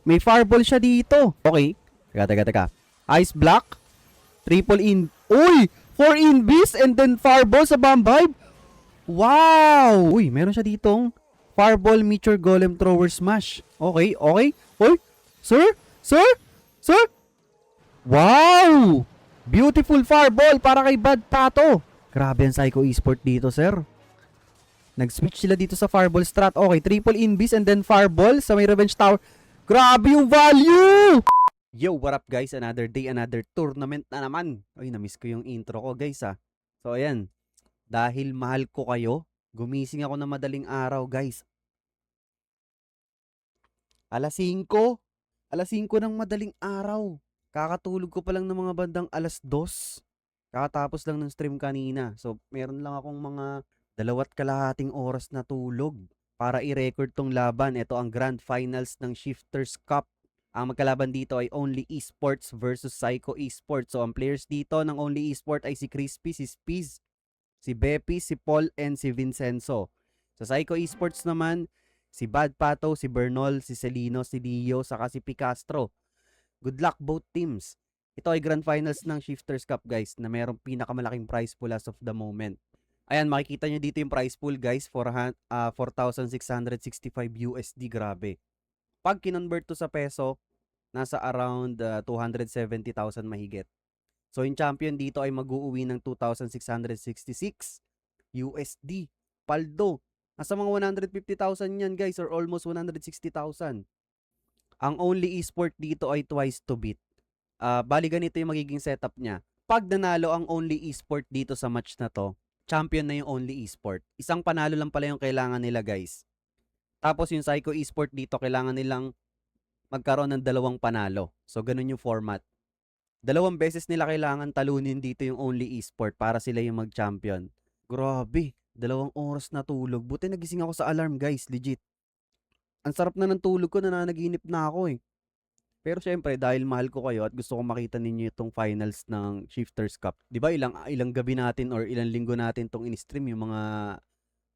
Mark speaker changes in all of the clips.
Speaker 1: May fireball siya dito. Okay. Teka. Ice block. Triple in. Uy! 4 invis and then fireball sa bomb vibe. Wow! Uy, meron siya ditong fireball meteor golem thrower smash. Okay. Uy! Sir? Wow! Beautiful fireball para kay Bad Pato. Grabe ang Psycho Esport dito, sir. Nag-switch sila dito sa fireball strat. Okay, triple invis and then fireball sa may revenge tower. Grabe yung value! Yo, what up guys? Another day, another tournament na naman. Ay, na-miss ko yung intro ko guys ah. So ayan, dahil mahal ko kayo, gumising ako na madaling araw guys. Alas 5 ng madaling araw. Kakatulog ko pa lang ng mga bandang alas 2. Kakatapos lang ng stream kanina. So, meron lang akong mga 2.5 oras na tulog para i-record tong laban. Ito ang Grand Finals ng Shifters Cup. Ang magkalaban dito ay Only Esports versus Psycho Esports. So, ang players dito ng Only Esports ay si Crispy, si Spiz, si Bepi, si Paul, and si Vincenzo. Sa Psycho Esports naman, si Bad Pato, si Bernol, si Celino, si Dio, saka si Picastro. Good luck both teams. Ito ay Grand Finals ng Shifters Cup guys na merong pinakamalaking prize pool as of the moment. Ayan, makikita nyo dito yung prize pool guys, 4,665 USD, grabe. Pag kinonvert to sa peso, nasa around 270,000 mahigit. So yung champion dito ay mag-uuwi ng 2,666 USD. Paldo, nasa mga 150,000 yan guys or almost 160,000. Ang Only Esport dito ay twice to beat. Bali ganito yung magiging setup niya. Pag nanalo ang Only Esport dito sa match na to, champion na yung Only Esport. Isang panalo lang pala yung kailangan nila guys. Tapos yung Psycho Esport dito, kailangan nilang magkaroon ng 2 panalo. So ganun yung format. 2 beses nila kailangan talunin dito yung Only Esport para sila yung mag-champion. Grabe, 2 oras na tulog. Buti nagising ako sa alarm guys, legit. Ang sarap na ng tulog ko, nananaginip na ako eh. Pero syempre, dahil mahal ko kayo at gusto ko makita ninyo itong finals ng Shifters Cup. Di ba ilang gabi natin or ilang linggo natin itong in-stream yung mga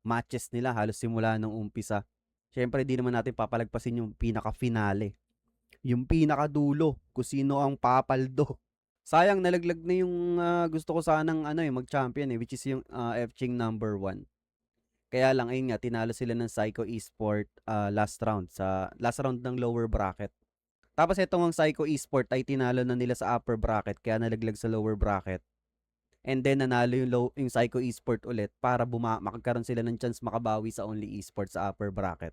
Speaker 1: matches nila halos simula nung umpisa. Syempre, di naman natin papalagpasin yung pinaka-finale. Yung pinaka-dulo, kung sino ang papaldo. Sayang, nalaglag na yung gusto ko sanang mag-champion which is yung F-Ching number 1. Kaya lang, ayun nga, tinalo sila ng Psycho Esport last round ng lower bracket. Tapos itong ang Psycho Esport ay tinalo na nila sa upper bracket kaya nalaglag sa lower bracket. And then nanalo yung Psycho Esport ulit para makagkaroon sila ng chance makabawi sa Only Esport sa upper bracket.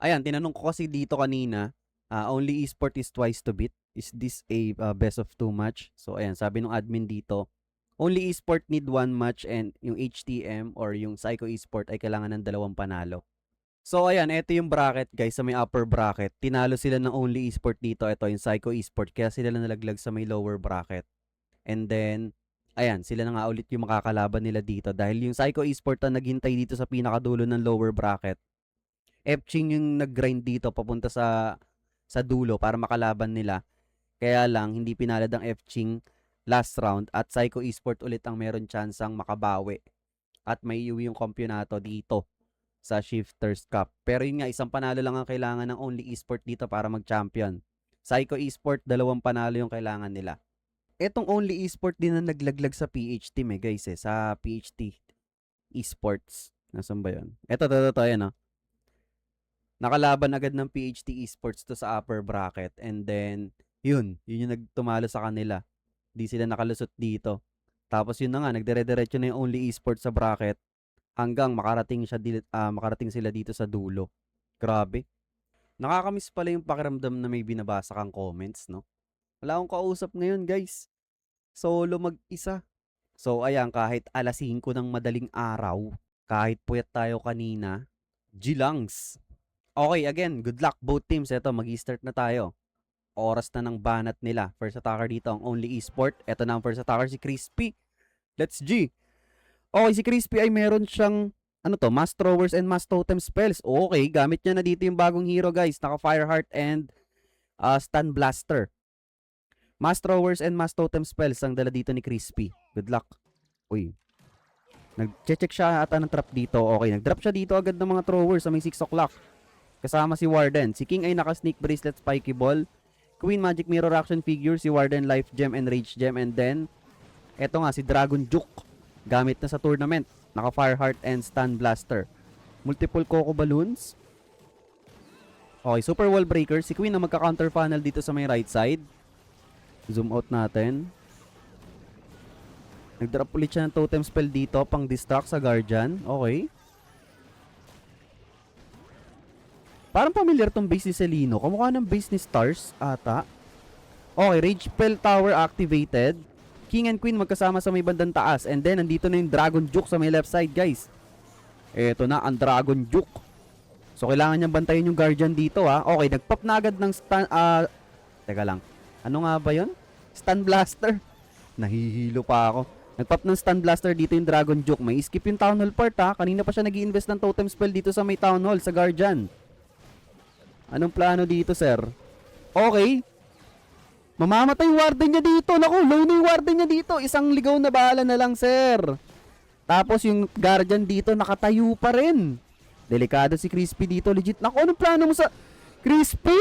Speaker 1: Ayan, tinanong ko kasi dito kanina, Only Esport is twice to beat. Is this a best of 2 match? So ayan, sabi ng admin dito, Only Esport need 1 match and yung HTM or yung Psycho Esport ay kailangan ng 2 panalo. So ayan, ito yung bracket guys sa may upper bracket. Tinalo sila ng Only Esport dito. Ito yung Psycho Esport kaya sila nalaglag sa may lower bracket. And then, ayan, sila na nga ulit yung makakalaban nila dito. Dahil yung Psycho Esport na naghintay dito sa pinakadulo ng lower bracket. F-Ching yung nag-grind dito papunta sa dulo para makalaban nila. Kaya lang, hindi pinalad ang F-Ching last round at Psycho Esport ulit ang meron tsansang makabawi at may iuwi yung kampyonato dito sa Shifters Cup. Pero yun nga, isang panalo lang ang kailangan ng Only Esport dito para mag-champion. Psycho Esport, 2 panalo yung kailangan nila. Etong Only Esport din na naglaglag sa PH team guys sa PHT Esports. Nasaan ba yun? Ito, yan Nakalaban agad ng PHT Esports to sa upper bracket and then, yun yung nagtumalo sa kanila. Di sila nakalusot dito. Tapos yun na nga, nagdire-diretso na yung Only Esport sa bracket hanggang makarating sila dito sa dulo. Grabe. Nakakamiss pala yung pakiramdam na may binabasa kang comments, no? Wala akong kausap ngayon, guys. Solo mag-isa. So, ayan, kahit alas 5 ng madaling araw, kahit puyat tayo kanina, G-Langs. Okay, again, good luck both teams. Ito, mag-i-start na tayo. Oras na ng banat nila. First attacker dito ang Only Esport. Ito na ang first attacker, si Crispy. Let's G. Okay, si Crispy ay meron siyang Mass Throwers and Mass Totem spells. Okay, gamit niya na dito yung bagong hero guys. Naka Fireheart and Stun Blaster. Mass Throwers and Mass Totem spells ang dala dito ni Crispy. Good luck. Uy. Nag-check siya ata ng trap dito. Okay, nag-drop siya dito agad ng mga throwers sa may 6 o'clock. Kasama si Warden. Si King ay naka-sneak bracelet, spiky ball. Queen magic mirror action figure. Si Warden life gem and rage gem. And then, eto nga si Dragon Juke. Gamit na sa tournament. Naka fire heart and stun blaster. Multiple Coco balloons. Okay, super wall breaker. Si Queen na magka-counter funnel dito sa may right side. Zoom out natin. Nag-drop ulit siya ng totem spell dito. Pang distract sa Guardian. Okay. Parang familiar tong base ni Selino. Kamukha ng base ni Stars ata. Okay, Rage Spell Tower activated. King and Queen magkasama sa may bandang taas. And then, nandito na yung Dragon Juke sa may left side, guys. Eto na, ang Dragon Juke. So, kailangan niyang bantayin yung Guardian dito, ha. Okay, nag-pop na agad ng stun... Teka lang. Ano nga ba yun? Stun Blaster. Nahihilo pa ako. Nag-pop ng Stun Blaster dito yung Dragon Juke. May skip yung Town Hall part, ha. Kanina pa siya nag-i-invest ng totem spell dito sa may Town Hall, sa Guardian. Anong plano dito, sir? Okay. Mamamatay yung warden niya dito. Naku, low na yung warden niya dito. Isang ligaw na bala na lang, sir. Tapos yung Guardian dito nakatayo pa rin. Delikado si Crispy dito. Legit. Naku, anong plano mo sa... Crispy?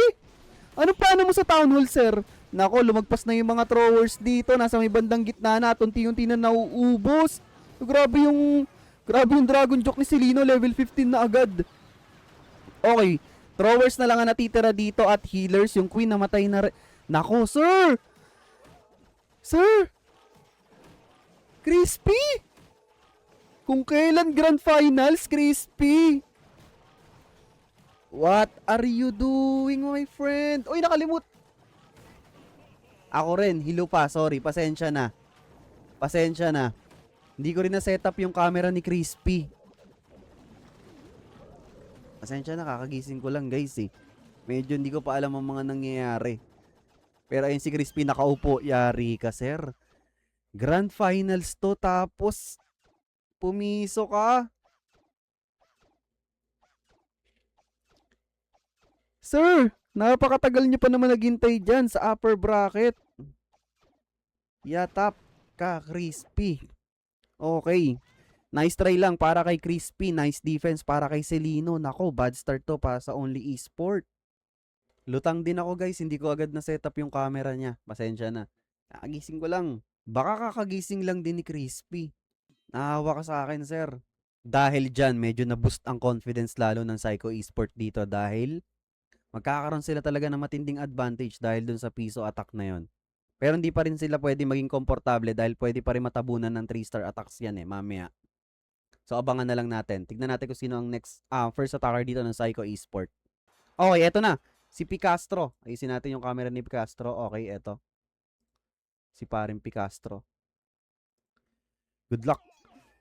Speaker 1: Anong plano mo sa Town Hall, sir? Naku, lumagpas na yung mga throwers dito. Nasa may bandang gitna na. Unti-unti na nauubos. Grabe yung Dragon Juke ni Selino. Level 15 na agad. Okay. Throwers na lang ang natitira dito at healers. Yung Queen namatay na rin. Nako, sir! Sir! Crispy! Kung kailan Grand Finals, Crispy! What are you doing, my friend? Uy, nakalimut! Ako rin, hilo pa. Sorry, pasensya na. Pasensya na. Hindi ko rin na-set up yung camera ni Crispy. Pasensya na, kakagising ko lang, guys, eh. Medyo hindi ko pa alam ang mga nangyayari. Pero ayun si Crispy nakaupo. Yari ka, sir. Grand Finals to, tapos pumiso ka. Sir, napakatagal niyo pa naman naghintay dyan sa upper bracket. Yatap ka, Crispy. Okay. Nice try lang para kay Crispy. Nice defense para kay Selino. Nako, bad start to para sa Only Esport. Lutang din ako, guys. Hindi ko agad na setup yung camera niya. Pasensya na. Kakagising ko lang. Baka kakagising lang din ni Crispy. Nahawa ka sa akin, sir. Dahil dyan, medyo na-boost ang confidence lalo ng Psycho Esport dito. Dahil magkakaroon sila talaga ng matinding advantage dahil dun sa piso attack na yon. Pero hindi pa rin sila pwede maging komportable dahil pwede pa rin matabunan ng 3-star attacks yan eh, mamaya. So, abangan na lang natin. Tignan natin kung sino ang first attacker dito ng Psycho Esport. Okay, eto na. Si Picastro. Ayusin natin yung camera ni Picastro. Okay, eto. Si paring Picastro. Good luck.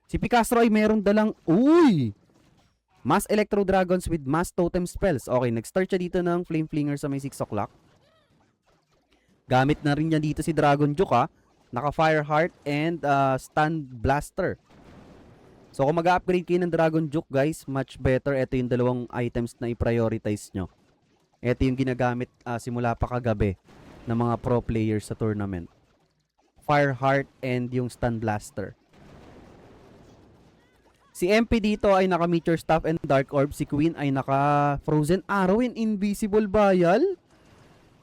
Speaker 1: Si Picastro ay meron dalang... Uy! Mass Electro Dragons with Mass Totem Spells. Okay, nag-start siya dito ng Flame Flinger sa may 6 o'clock. Gamit na rin niya dito si Dragon Juke, ha. Naka Fire Heart and Stun Blaster. So, kung mag-upgrade kayo ng Dragon Juke, guys, much better. Ito yung dalawang items na i-prioritize nyo. Ito yung ginagamit simula pa kagabi ng mga pro players sa tournament. Fire Heart and yung Stun Blaster. Si MP dito ay naka Meteor Staff and Dark Orb. Si Queen ay naka Frozen Arrow and Invisible Vial.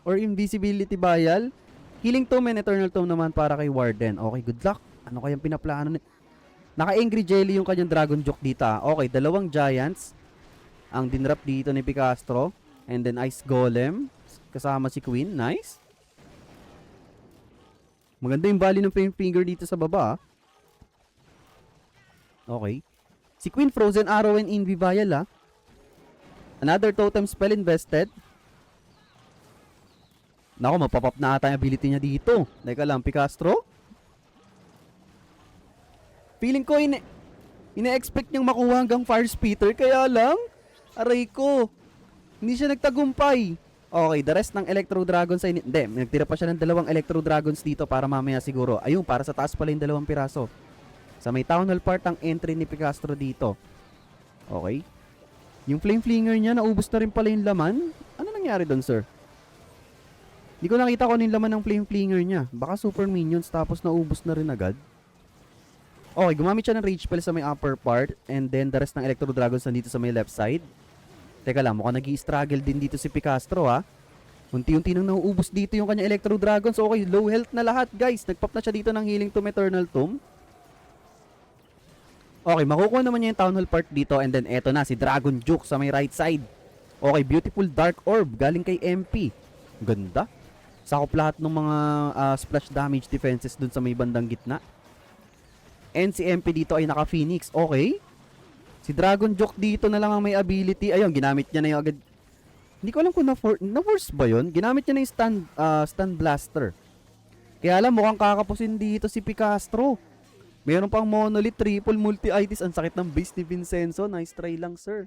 Speaker 1: Or Invisibility Vial. Healing Tome and Eternal Tome naman para kay Warden. Okay, good luck. Ano kayang pinaplano ni... Naka Angry Jelly yung kanyang Dragon Juke dito. Okay, dalawang Giants ang dinrap dito ni Picastro. And then Ice Golem. Kasama si Queen. Nice. Maganda yung bali ng Flame Finger dito sa baba. Okay. Si Queen Frozen Arrow and Invivial, Another totem spell invested. Nako, mapapop na ata yung ability niya dito. Teka lang, Picastro. Feeling ko ina-expect niyang makuha hanggang Fire Spitter. Kaya lang, aray ko. Hindi siya nagtagumpay. Okay, the rest ng Electro Dragons ay... Hindi, nagtira pa siya ng dalawang Electro Dragons dito para mamaya siguro. Ayun, para sa taas pala yung dalawang piraso. Sa may Town Hall part ang entry ni Picastro dito. Okay. Yung Flame Flinger niya, naubos na rin pala yung laman. Ano nangyari doon, sir? Hindi ko nakita kung ano yung laman ng Flame Flinger niya. Baka super minions tapos naubos na rin agad. Okay, gumamit siya ng Rage Spell sa may upper part. And then the rest ng Electro Dragons nandito sa may left side. Teka lang, mukhang nag-i-struggle din dito si Picastro ha. Unti-unti nang nauubos dito yung kanya Electro Dragons. Okay, low health na lahat guys. Nagpop na siya dito ng Healing Tomb, Eternal Tomb. Okay, makukuha naman niya yung Town Hall part dito. And then eto na, si Dragon Juke sa may right side. Okay, beautiful Dark Orb galing kay MP. Ganda. Sakop lahat ng mga splash damage defenses dun sa may bandang gitna. And si MP dito ay naka-Phoenix. Okay. Si Dragon Juke dito na lang ang may ability. Ayun, ginamit niya na yung agad. Hindi ko alam kung na-force ba yun. Ginamit niya na yung stun blaster. Kaya alam, mukhang kakapusin dito si Picastro. Meron pang monolith, triple multi-itis. Ang sakit ng base ni Vincenzo. Nice try lang, sir.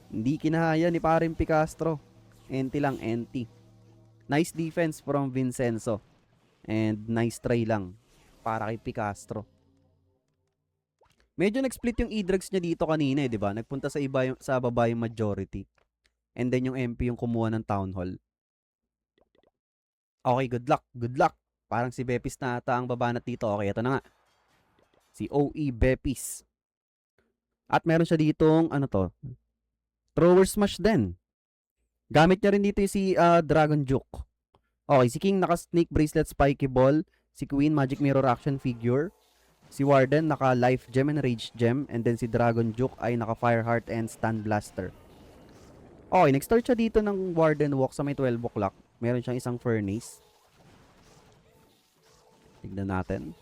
Speaker 1: Hindi kinahaya ni paring Picastro. NT lang, NT. Nice defense from Vincenzo. And nice try lang para kay Picastro. Medyo nag-split yung E-Drugs niya dito kanina eh, di ba? Nagpunta sa baba yung majority. And then yung MP yung kumuha ng Town Hall. Okay, good luck. Good luck. Parang si Bepis na ata ang babanat dito. Okay, ito na nga. Si OE Bepis. At meron siya ditong, ano to? Thrower Smash din. Gamit niya rin dito si Dragon Juke. Okay, si King naka-Snake Bracelet Spiky Ball. Si Queen Magic Mirror Action Figure. Si Warden naka-Life Gem and Rage Gem. And then si Dragon Juke ay naka-Fireheart and Stun Blaster. Okay, nag-start siya dito ng Warden Walk sa may 12 o'clock. Meron siyang isang Furnace. Tignan natin.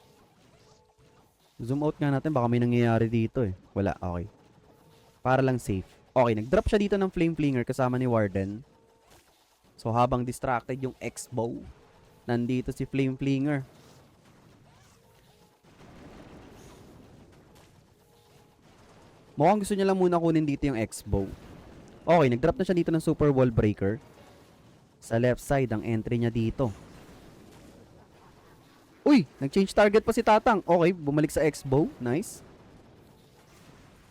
Speaker 1: Zoom out nga natin. Baka may nangyayari dito eh. Wala, okay. Para lang safe. Okay, nag-drop siya dito ng Flame Flinger kasama ni Warden. So habang distracted yung X-Bow, nandito si Flame Flinger. Mukhang gusto niya lang muna kunin dito yung X-Bow. Okay, nag-drop na siya dito ng Super Wall Breaker. Sa left side, ang entry niya dito. Uy! Nag-change target pa si Tatang. Okay, bumalik sa X-Bow. Nice.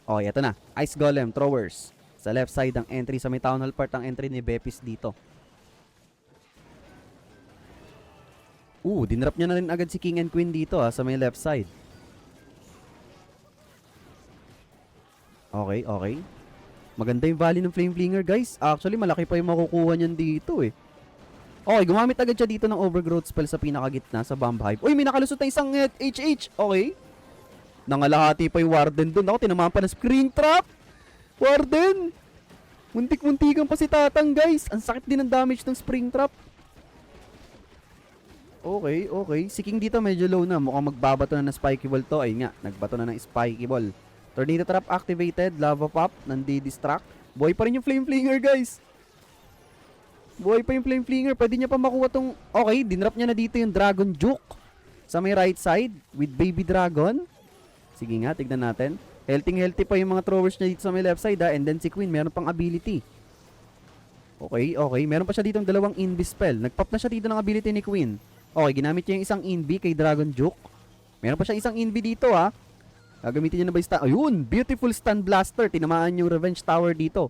Speaker 1: Okay, ito na. Ice Golem, Throwers. Sa left side, ang entry. Sa may Town Hall part, ang entry ni Bepis dito. Dinrap niya na rin agad si King and Queen dito sa may left side. Okay, okay. Maganda yung value ng Flame Flinger, guys. Actually, malaki pa yung makukuha niyan dito eh. Okay, gumamit agad siya dito ng Overgrowth spell sa pinakagitna sa Bomb Hive. Uy, may nakalusot na isang HH. Okay. Nangalahati pa yung Warden dun. Ako, tinamaan pa ng Screen Trap. Warden! Muntik-muntikan pa si Tatang, guys. Ang sakit din ng damage ng Spring Trap. Okay, okay. Si King dito medyo low na. Mukhang magbabato na ng Spiky Ball to. Ay nga, nagbato na ng Spiky Ball. Tornado Trap activated, Lava Pop, nandi-distract. Buhay pa rin yung Flame Flinger, guys. Buhay pa yung Flame Flinger. Pwede niya pa makuha tong... Okay, dinrap niya na dito yung Dragon Juke sa may right side with Baby Dragon. Sige nga, tignan natin. Healthy pa yung mga throwers niya dito sa may left side And then si Queen, meron pang ability. Okay, okay. Meron pa siya dito ng dalawang Invi spell. Nagpop na siya dito ng ability ni Queen. Okay, ginamit niya yung isang Invi kay Dragon Juke. Meron pa siya isang Invi dito Gagamitin niya na ba yung stun? Ayun! Beautiful Stun Blaster. Tinamaan yung Revenge Tower dito.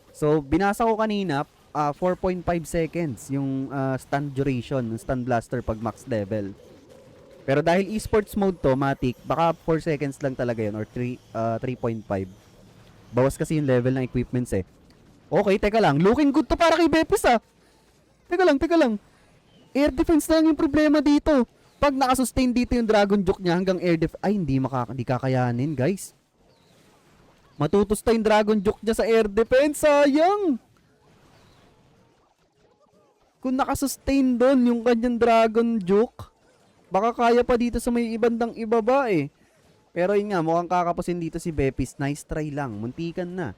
Speaker 1: So, binasa ko kanina, 4.5 seconds yung stun duration ng Stun Blaster pag max level. Pero dahil esports mode to, Matic, baka 4 seconds lang talaga yun or 3.5. Bawas kasi yung level ng equipments eh. Okay, teka lang. Looking good to para kay Bepis Teka lang. Air defense na lang yung problema dito. Pag nakasustain dito yung Dragon Juke niya hanggang air def... Ay, hindi kakayanin, guys. Matutusta yung Dragon Juke niya sa air defense. Sayang! Kung nakasustain doon yung kanyang Dragon Juke, baka kaya pa dito sa may ibandang ibaba eh. Pero yun nga, mukhang kakapusin dito si Bepis. Nice try lang. Muntikan na.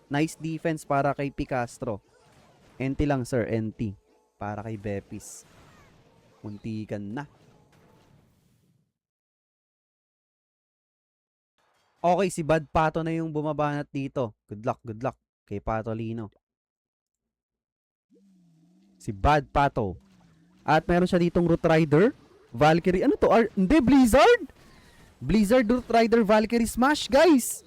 Speaker 1: Nice defense para kay Picastro. NT lang, sir. NT. Para kay Bepis. Muntikan na. Okay, si Bad Pato na yung bumabanat dito. Good luck kay Patolino. Si Bad Pato. At meron siya ditong Root Rider, Valkyrie. Ano to? Hindi, Blizzard! Blizzard Root Rider Valkyrie Smash, guys!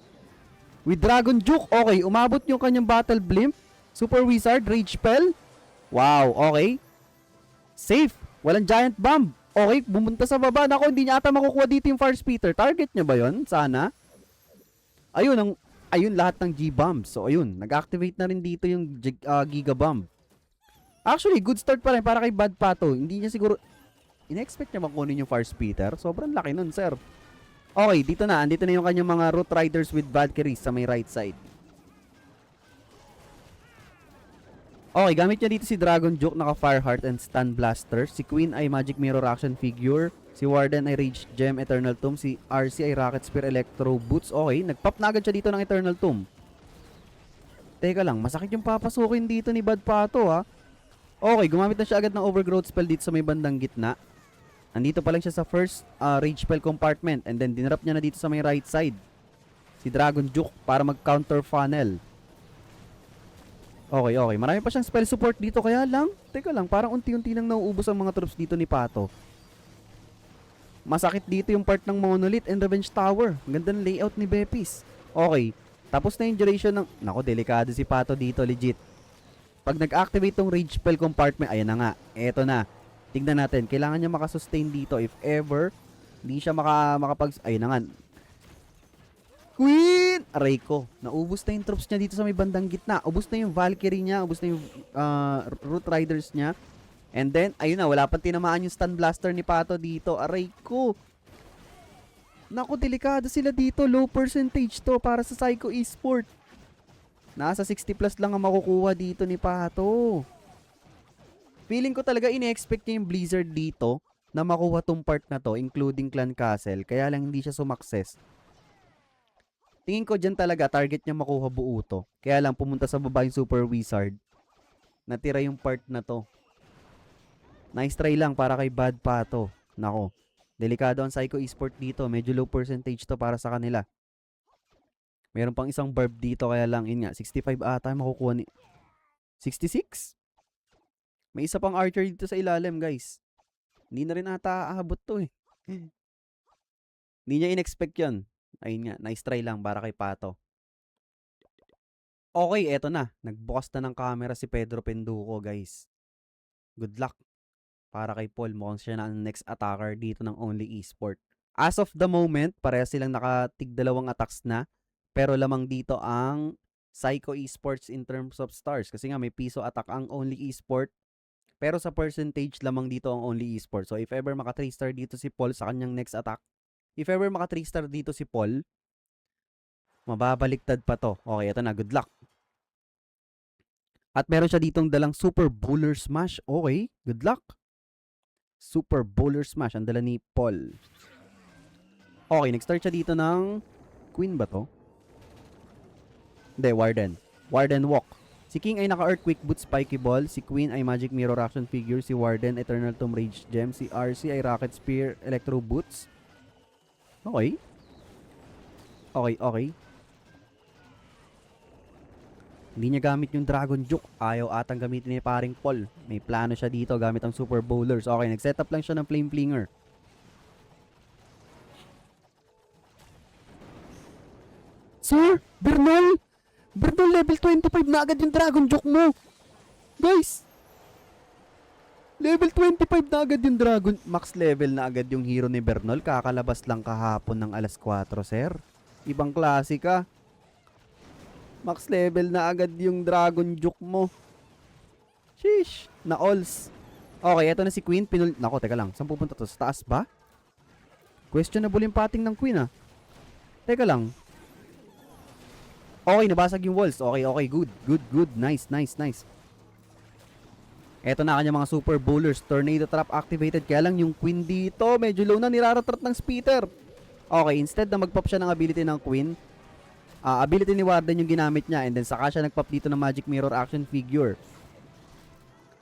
Speaker 1: With Dragon Juke. Okay, umabot yung kanyang Battle Blimp. Super Wizard, Rage Spell. Wow, okay. Safe. Walang Giant Bomb. Okay, bumunta sa baba. Nako, hindi niya ata makukuha dito yung Fire Spitter. Target niya ba yon? Sana. Ayun, Ayun, lahat ng G-Bombs. So, ayun, nag-activate na rin dito yung Giga Bomb. Actually, good start pa rin para kay Bad Pato. Hindi niya siguro, in-expect niya makunin yung Fire Spitter. Sobrang laki nun, sir. Okay, dito na. Andito na yung kanyang mga Root Riders with Valkyries sa may right side. Okay, gamit niya dito si Dragon Juke, naka Fireheart and Stun Blaster. Si Queen ay Magic Mirror Action Figure. Si Warden ay Rage Gem Eternal Tomb. Si RC ay Rocket Spear Electro Boots. Okay, nagpop na agad siya dito ng Eternal Tomb. Teka lang, masakit yung papasukin dito ni Bad Pato ha. Okay, gumamit na siya agad ng Overgrowth spell dito sa may bandang gitna. Andito pa lang siya sa first Rage Spell compartment. And then dinrap niya na dito sa may right side si Dragon Juke para mag-counter funnel. Okay, okay. Marami pa siyang spell support dito. Kaya lang, teka lang, parang unti-unti nang nauubos ang mga troops dito ni Pato. Masakit dito yung part ng Monolith and Revenge Tower. Ang ganda ng layout ni Bepis. Okay, tapos na yung duration ng... Nako, delikado si Pato dito, legit. Pag nag-activate tong Rage Spell compartment, ayan na nga, eto na. Tignan natin, kailangan niya makasustain dito. If ever, hindi siya makapag... Ayun na nga. Queen! Aray ko. Naubos na yung troops niya dito sa may bandang gitna. Ubos na yung Valkyrie niya. Ubos na yung Root Riders niya. And then, ayun na. Wala pang tinamaan yung Stun Blaster ni Pato dito. Aray ko. Naku, delikado sila dito. Low percentage to para sa Psycho Esport. Nasa 60 plus lang ang makukuha dito ni Pato. Feeling ko talaga ine-expect niya yung Blizzard dito na makuha tong part na to, including Clan Castle. Kaya lang hindi siya sumakses. Tingin ko dyan talaga, target niya makuha buo to. Kaya lang, pumunta sa baba yung Super Wizard. Natira yung part na to. Nice try lang para kay Bad Pato. Nako, delikado ang Psycho Esport dito. Medyo low percentage to para sa kanila. Meron pang isang barb dito, kaya lang, yun nga, 65 ata makukuha ni... 66? May isa pang archer dito sa ilalim, guys. Hindi na rin ata aabot to eh. Hindi niya in-expect yun. Ayun nga, nice try lang para kay Pato. Okay, eto na. Nagbukas na ng camera si Pedro Penduko, guys. Good luck para kay Paul. Mukhang siya na ang next attacker dito ng Only Esport. As of the moment, pareha silang nakatig 2 attacks na. Pero lamang dito ang Psycho Esports in terms of stars. Kasi nga may piso attack ang Only Esport. Pero sa percentage lamang dito ang Only Esport. So if ever maka 3 star dito si Paul sa kanyang next attack, if ever maka 3 star dito si Paul, mababaliktad pa to. Okay, ito na. Good luck. At meron siya ditong dalang Super Bowler Smash. Okay, good luck. Super Bowler Smash. Ang dala ni Paul. Okay, nag-start siya dito ng Queen ba to? Hindi, Warden. Warden Walk. Si King ay naka-Earthquake Boot Spiky Ball. Si Queen ay Magic Mirror Action Figure. Si Warden, Eternal Tomb Rage Gem. Si RC ay Rocket Spear Electro Boots. Okay. Okay, okay. Hindi niya gamit yung Dragon Juke. Ayaw atang gamitin ni paring Paul. May plano siya dito gamit ang Super Bowlers. Okay, nag-setup lang siya ng Flame Flinger. Sir, Bernal! Bernal, level 25 na agad yung Dragon Juke mo! Guys! Level 25 na agad yung Dragon... Max level na agad yung hero ni Bernal. Kakalabas lang kahapon ng alas 4, sir. Ibang klase ka. Max level na agad yung Dragon Juke mo. Sheesh. Na-alls. Okay, eto na si Queen. Nako, teka lang. Saan pupunta to? Sa taas ba? Questionable yung pating ng Queen ah. Teka lang. Okay, nabasag yung walls. Okay, okay. Good, good, good. Nice, nice, nice. Eto na kanya mga Super Bowlers. Tornado Trap activated. Kaya lang yung Queen dito, medyo low na. Niraratrat ng Speeder. Okay, instead na mag-pop siya ng ability ng Queen, ability ni Warden yung ginamit niya. And then saka siya nag-pop dito ng Magic Mirror Action Figure.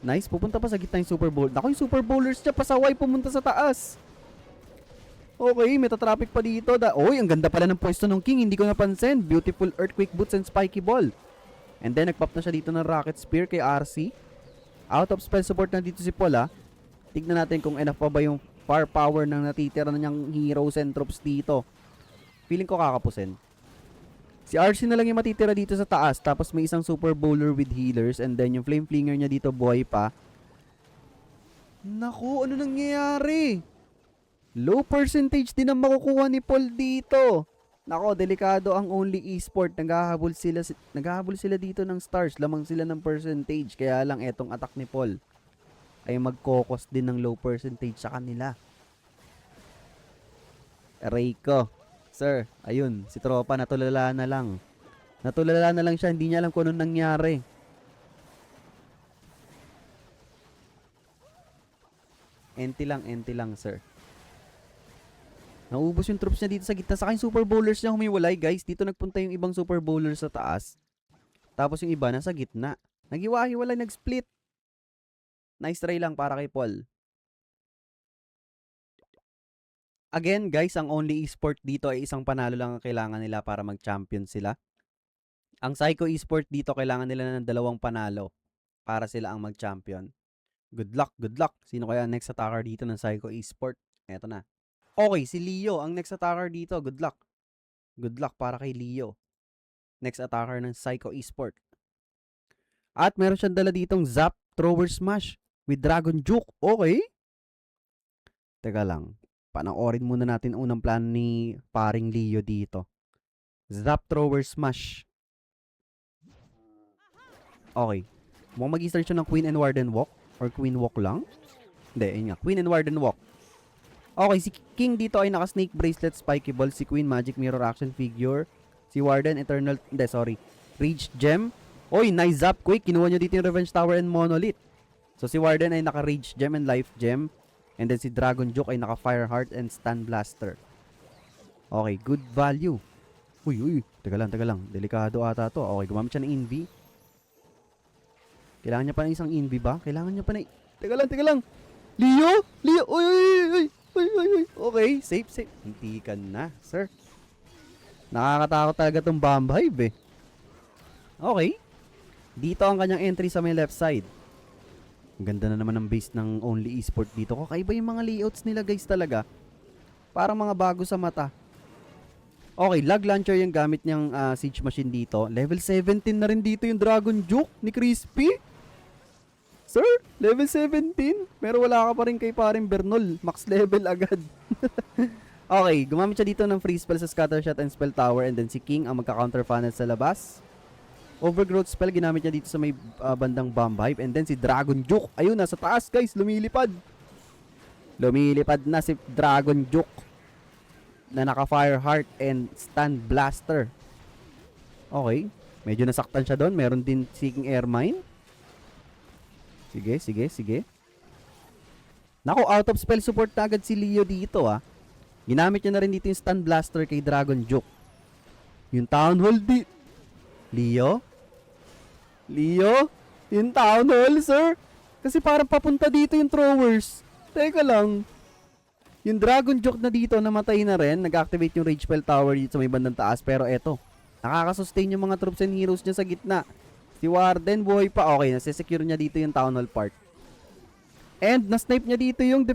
Speaker 1: Nice. Pupunta pa sa gitna yung Super Bowl. Naku, yung Super Bowlers niya pasaway pumunta sa taas. Okay, metatraffic pa dito. Oy, ang ganda pala ng pwesto ng King. Hindi ko napansin. Beautiful Earthquake Boots and Spiky Ball. And then, nagpop na siya dito ng Rocket Spear kay RC. Out of spell support na dito si Paul ah. Tignan natin kung enough pa ba yung firepower ng natitira na niyang heroes and troops dito. Feeling ko kakapusin. Si RC na lang yung matitira dito sa taas. Tapos may isang Super Bowler with healers. And then yung Flame Flinger niya dito buhay pa. Naku, ano nangyayari? Low percentage din ang makukuha ni Paul dito. Nako, delikado ang only esport. Naghahabol sila dito ng stars. Lamang sila ng percentage. Kaya lang etong attack ni Paul ay magkokos din ng low percentage sa kanila. Reiko. Sir, ayun, si tropa natulala na lang. Natulala na lang siya, hindi niya alam kung anong nangyari. Enti lang, sir. Naubos yung troops niya dito sa gitna. Saka yung super bowlers niya humiwalay, guys. Dito nagpunta yung ibang super bowlers sa taas. Tapos yung iba nasa gitna. Naghiwa-hiwalay, nag-split. Nice try lang para kay Paul. Again, guys, ang only esport dito ay isang panalo lang ang kailangan nila para mag-champion sila. Ang Psycho Esport dito, kailangan nila ng 2 panalo para sila ang mag-champion. Good luck, good luck. Sino kaya next attacker dito ng Psycho Esport? Eto na. Okay, si Leo ang next attacker dito. Good luck. Good luck para kay Leo. Next attacker ng Psycho Esport. At meron siyang dala ditong Zap Thrower Smash with Dragon Juke. Okay. Teka lang. Panoorin muna natin unang plan ni paring Leo dito. Zap Thrower Smash. Okay. Mukhang mag-start siya ng Queen and Warden Walk. Or Queen Walk lang. Hindi, yun nga. Queen and Warden Walk. Okay, si King dito ay naka-Snake Bracelet, Spiky Ball. Si Queen, Magic Mirror Action Figure. Si Warden, Eternal... Hindi, sorry. Rage Gem. Oy, nice Zap Quick. Kinuha nyo dito yung Revenge Tower and Monolith. So, si Warden ay naka-Rage Gem and Life Gem. And then si Dragon Juke ay naka-Fire Heart and Stun Blaster. Okay, good value. Uy. Teka lang. Delikado ata to. Okay, gumamit siya ng Envy. Kailangan niya pa ng isang Envy ba? Kailangan niya pa na... Teka lang. Leo! Uy. Okay, safe. Hintikan na, sir. Nakakatakot talaga tong Bomb Hive eh. Okay. Dito ang kanyang entry sa may left side. Ang ganda na naman ng base ng only esport dito. Kakaiba yung mga layouts nila guys talaga. Parang mga bago sa mata. Okay, lag launcher yung gamit niyang siege machine dito. Level 17 na rin dito yung Dragon Juke ni Crispy. Sir, level 17? Pero wala ka pa rin kay paring Bernol. Max level agad. Okay, gumamit siya dito ng free spell sa Scatter Shot and Spell Tower. And then si King ang magka-counter funnel sa labas. Overgrowth spell ginamit niya dito sa may bandang Bomb Hive. And then si Dragon Juke. Ayun, nasa taas guys, lumilipad. Lumilipad na si Dragon Juke na naka-Fire Heart and Stun Blaster. Okay, medyo nasaktan siya doon. Meron din Seeking Air Mine. Sige. Nako, out of spell support na agad si Leo dito ah. Ginamit niya na rin dito yung Stun Blaster kay Dragon Juke. Yung Town Hall Leo? Yung Town Hall, sir? Kasi parang papunta dito yung throwers. Teka lang. Yung Dragon Juke na dito, namatay na rin. Nag-activate yung Rage Spell Tower dito sa may bandang taas. Pero eto, nakakasustain yung mga troops and heroes niya sa gitna. Si Warden, buhay pa. Okay, nasi-secure niya dito yung Town Hall part. And, na-snipe niya dito yung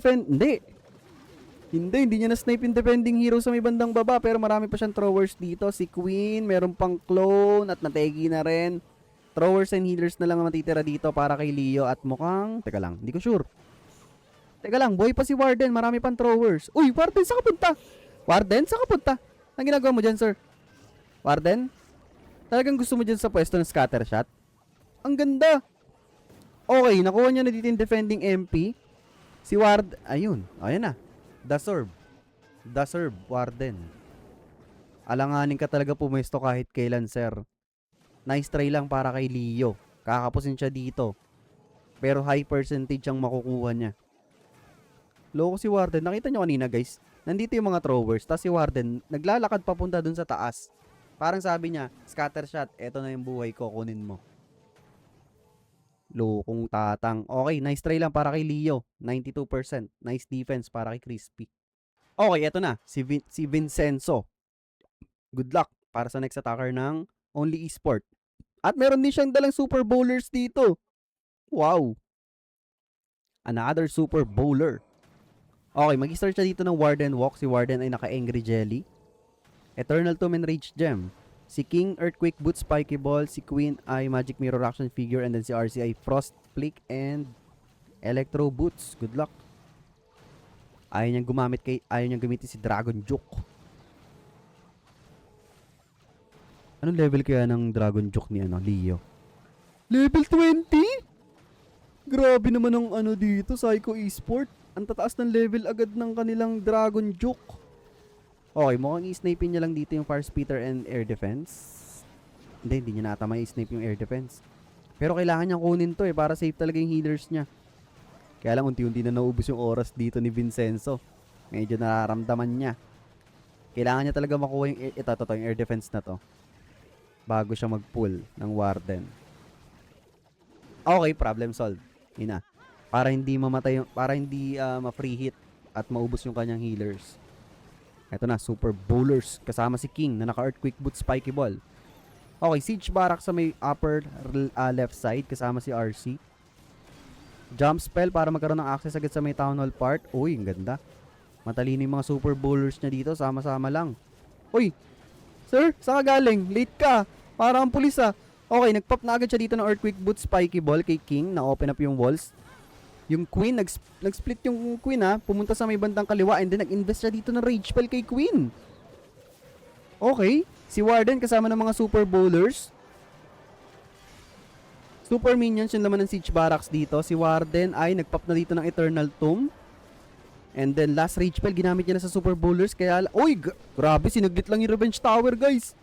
Speaker 1: Hindi niya na-snipe yung defending hero sa may bandang baba. Pero marami pa siyang throwers dito. Si Queen, meron pang clone at nategi na rin. Throwers and healers na lang matitira dito para kay Leo. At mukhang, teka lang, hindi ko sure. Teka lang, buhay pa si Warden. Marami pang throwers. Uy, Warden, saan ka punta? Anong ginagawa mo dyan, sir? Warden? Talagang gusto mo dyan sa pwesto ng Scatter Shot? Ang ganda! Okay, nakuha niya na dito yung defending MP. Si ayun na. The Serve, Warden. Alanganin ka talaga pumwesto kahit kailan, sir. Nice try lang para kay Leo. Kakapusin siya dito. Pero high percentage ang makukuha niya. Loko si Warden. Nakita nyo kanina, guys. Nandito yung mga throwers. Tapos si Warden, naglalakad papunta dun sa taas. Parang sabi niya, Scatter Shot, eto na yung buhay ko, kunin mo. Lokong tatang. Okay, nice try lang para kay Leo. 92%. Nice defense para kay Crispy. Okay, eto na. Si Vincenzo. Good luck para sa next attacker ng Only Esport. At meron din siyang dalang super bowlers dito. Wow. Another super bowler. Okay, mag-start siya dito ng Warden Walk. Si Warden ay naka-Angry Jelly. Eternal Tomb and Rage Gem. Si King, Earthquake Boot, Spiky Ball. Si Queen ay Magic Mirror Action Figure. And then si RC ay Frost Flick and Electro Boots. Good luck. Ayaw niyang gamitin si Dragon Juke. Anong level kaya ng Dragon Joke ni Leo? Level 20? Grabe naman ang dito, Psycho Esport. Ang tataas ng level agad ng kanilang Dragon Joke. Okay, mukhang i-snipe niya lang dito yung Fire Spitter and Air Defense. Hindi niya nata may snipe yung Air Defense. Pero kailangan niyang kunin to para safe talaga yung healers niya. Kaya lang unti-unti na naubos yung oras dito ni Vincenzo. Medyo nararamdaman niya. Kailangan niya talaga makuha yung yung Air Defense na to. Bago siya mag-pull ng Warden. Okay, problem solved. Ina. Para hindi mamatay para hindi ma-free hit at maubos yung kanyang healers. Ito na, Super Bowlers kasama si King na naka-Earthquake Boot Spiky Ball. Okay, Siege Barrack sa may upper left side kasama si RC. Jump spell para magkaroon ng access agad sa may Town Hall part. Uy, ang ganda. Matalino yung mga Super Bowlers niya dito, sama-sama lang. Uy, sir, saan ka galing? Late ka. Para ang pulis ah. Okay, nag-pop na agad siya dito ng Earthquake Boot Spiky Ball kay King. Na-open up yung walls. Yung Queen, nag-split yung Queen pumunta sa may bandang kaliwa and then nag-invest siya dito ng Rage Spell kay Queen. Okay, si Warden kasama ng mga Super Bowlers. Super Minions yung laman ng Siege Barracks dito. Si Warden ay nag-pop na dito ng Eternal Tomb. And then last Rage Spell ginamit niya na sa Super Bowlers. Kaya, uy, grabe, sinaglit lang yung Revenge Tower guys.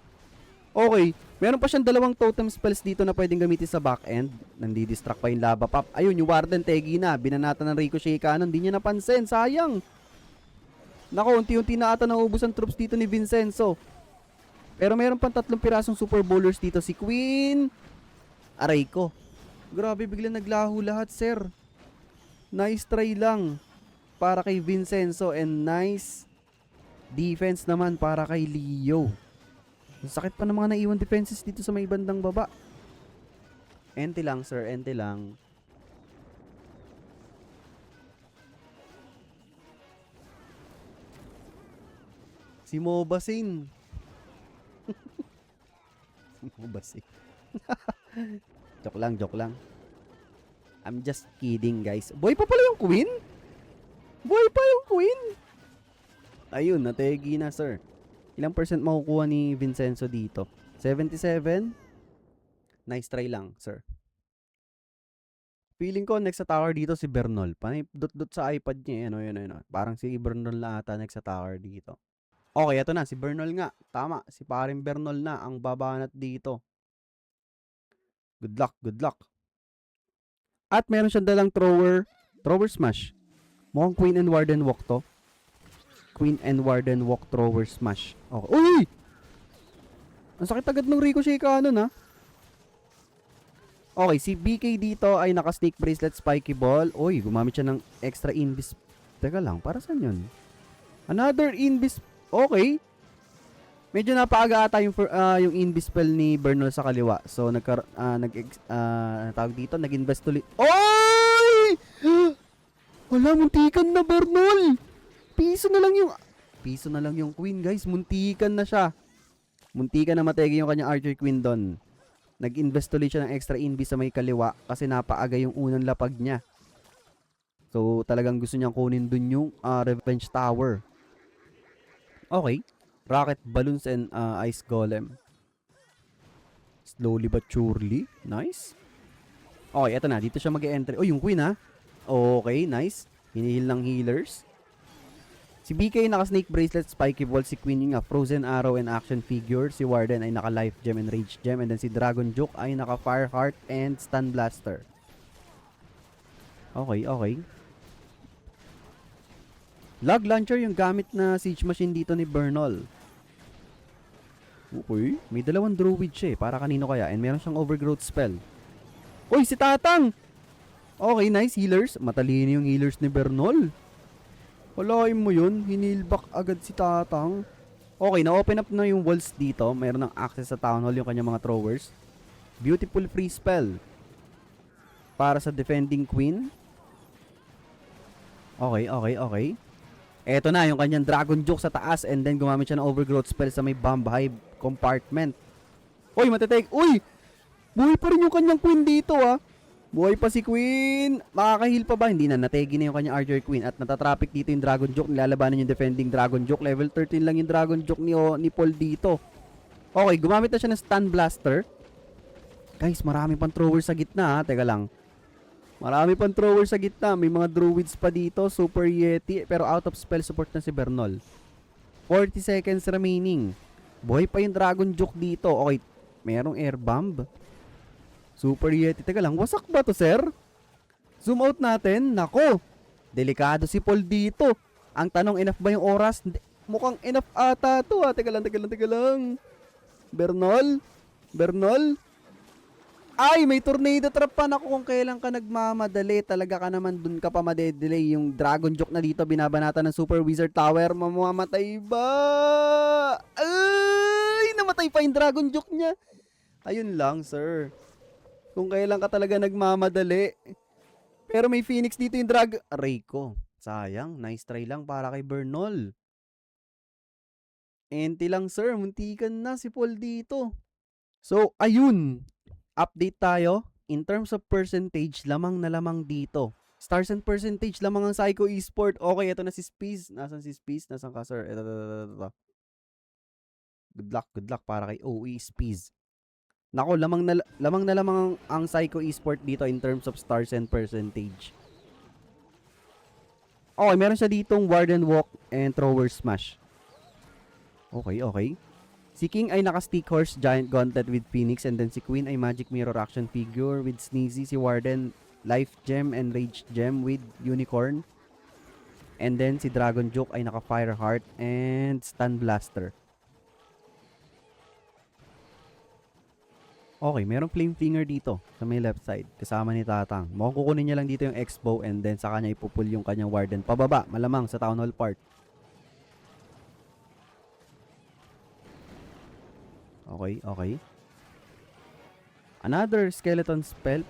Speaker 1: Okay, meron pa siyang dalawang totem spells dito na pwedeng gamitin sa back end. Nandi-distract pa yung lava pop. Ayun, yung Warden Tegi na. Binanata ng Ricochet Cannon. Hindi niya napansin. Sayang. Nako, unti-unti na ata naubos ang troops dito ni Vincenzo. Pero meron pang 3 pirasong Super Bowlers dito. Si Queen. Aray ko. Grabe, biglang naglaho lahat, sir. Nice try lang para kay Vincenzo. And nice defense naman para kay Leo. Sakit pa ng mga naiwan defenses dito sa may bandang baba. Ente lang, sir. Ente lang. Si Mobasin. Si Mobasin. Joke lang, joke lang. I'm just kidding, guys. Boy pa pala yung Queen? Boy pa yung Queen? Ayun, nategi na, sir. Ilang percent makukuha ni Vincenzo dito? 77? Nice try lang, sir. Feeling ko next sa tower dito si Bernol. Panay dot-dot sa iPad niya. Yun. Parang si Bernol na ata next sa tower dito. Okay, ito na. Si Bernol nga. Tama. Si paring Bernol na ang babanat dito. Good luck, good luck. At meron siyang dalang thrower smash. Mukhang Queen and Warden walk to. Queen and Warden walk thrower smash. Okay. Uy! Ang sakit agad ng Ricochet Cannon Okay, si BK dito ay naka-snake bracelet spiky ball. Uy, gumamit siya ng extra invis. Teka lang, para saan yun? Another invis. Okay. Medyo napaaga ata yung invis spell ni Bernal sa kaliwa. So, tawag dito, nag-invest ulit. Oy! Wala, muntikan na Bernal! Piso na lang yung Queen, guys. Muntikan na siya. Muntikan na mategi yung kanyang Archer Queen doon. Nag-invest ulit siya ng extra invis sa may kaliwa kasi napaaga yung unang lapag niya. So, talagang gusto niyang kunin dun yung Revenge Tower. Okay. Rocket Balloons and Ice Golem. Slowly but surely. Nice. Okay, eto na. Dito siya mag-e-entry. Oh, yung Queen Okay, nice. Hinihil ng healers. Si BK naka-snake bracelet, spiky ball. Si Queen yung frozen arrow and action figure. Si Warden ay naka-life gem and rage gem. And then si Dragon Joke ay naka-fire heart and stun blaster. Okay. Log launcher yung gamit na siege machine dito ni Bernal. Okay. May 2 druid siya para kanino kaya. And meron siyang overgrowth spell. Uy, si Tatang! Okay, nice healers. Matalino yung healers ni Bernal. Walain mo yun. Hinil back agad si Tatang. Okay, na-open up na yung walls dito. Mayroon ng access sa Town Hall yung kanyang mga throwers. Beautiful free spell. Para sa defending Queen. Okay. Eto na yung kanyang Dragon Joke sa taas. And then gumamit siya ng overgrowth spell sa may bomb hive compartment. Uy, matetake. Uy! Buhay pa rin yung kanyang Queen dito Buhay pa si Queen. Makakahil pa ba? Hindi na. Nategi na yung kanyang Archer Queen. At natatraffic dito yung Dragon Joke. Nilalabanan yung defending Dragon Joke. Level 13 lang yung Dragon Joke ni Paul dito. Okay, gumamit na siya ng stun blaster. Guys, marami pang thrower sa gitna ha. Teka lang. Marami pang thrower sa gitna. May mga druids pa dito. Super Yeti. Pero out of spell support na si Bernol. 40 seconds remaining. Buhay pa yung Dragon Juke dito. Okay, merong air bomb. Super Yeti. Teka lang, wasak ba to, sir? Zoom out natin. Nako. Delikado si Paul dito. Ang tanong, enough ba yung oras? Mukhang enough ata to ha. Teka lang. Bernol. Ay, may tornado trap pa. Naku, kung kailan ka nagmamadali, talaga ka naman dun ka pa madedelay. Yung Dragon Juke na dito, binabanata ng Super Wizard Tower. Mamamatay ba? Ay, namatay pa yung Dragon Juke niya. Ayun lang, sir. Kung kailan ka talaga nagmamadali. Pero may Phoenix dito yung Aray ko. Sayang, nice try lang para kay Bernol. Enti lang, sir. Muntikan na si Paul dito. So, ayun. Update tayo. In terms of percentage, lamang na lamang dito. Stars and percentage, lamang ang Psycho Esport. Okay, ito na si Spiz. Nasaan si Spiz? Nasaan ka, sir? Ito. Good luck para kay OE Spiz. Nako, lamang na lamang ang Psycho Esport dito in terms of stars and percentage. Okay, meron siya ditong Warden Walk and Thrower Smash. Okay. Si King ay naka-stick horse giant gauntlet with Phoenix, and then si Queen ay magic mirror action figure with Sneezy. Si Warden life gem and rage gem with unicorn. And then si Dragon Juke ay naka fire heart and stun blaster. Okay, merong flame flinger dito sa may left side kasama ni Tatang. Mukhang kukunin niya lang dito yung X-bow and then sa kanya ipupul yung kanyang Warden pababa, malamang sa Town Hall part. Okay. Another skeleton spell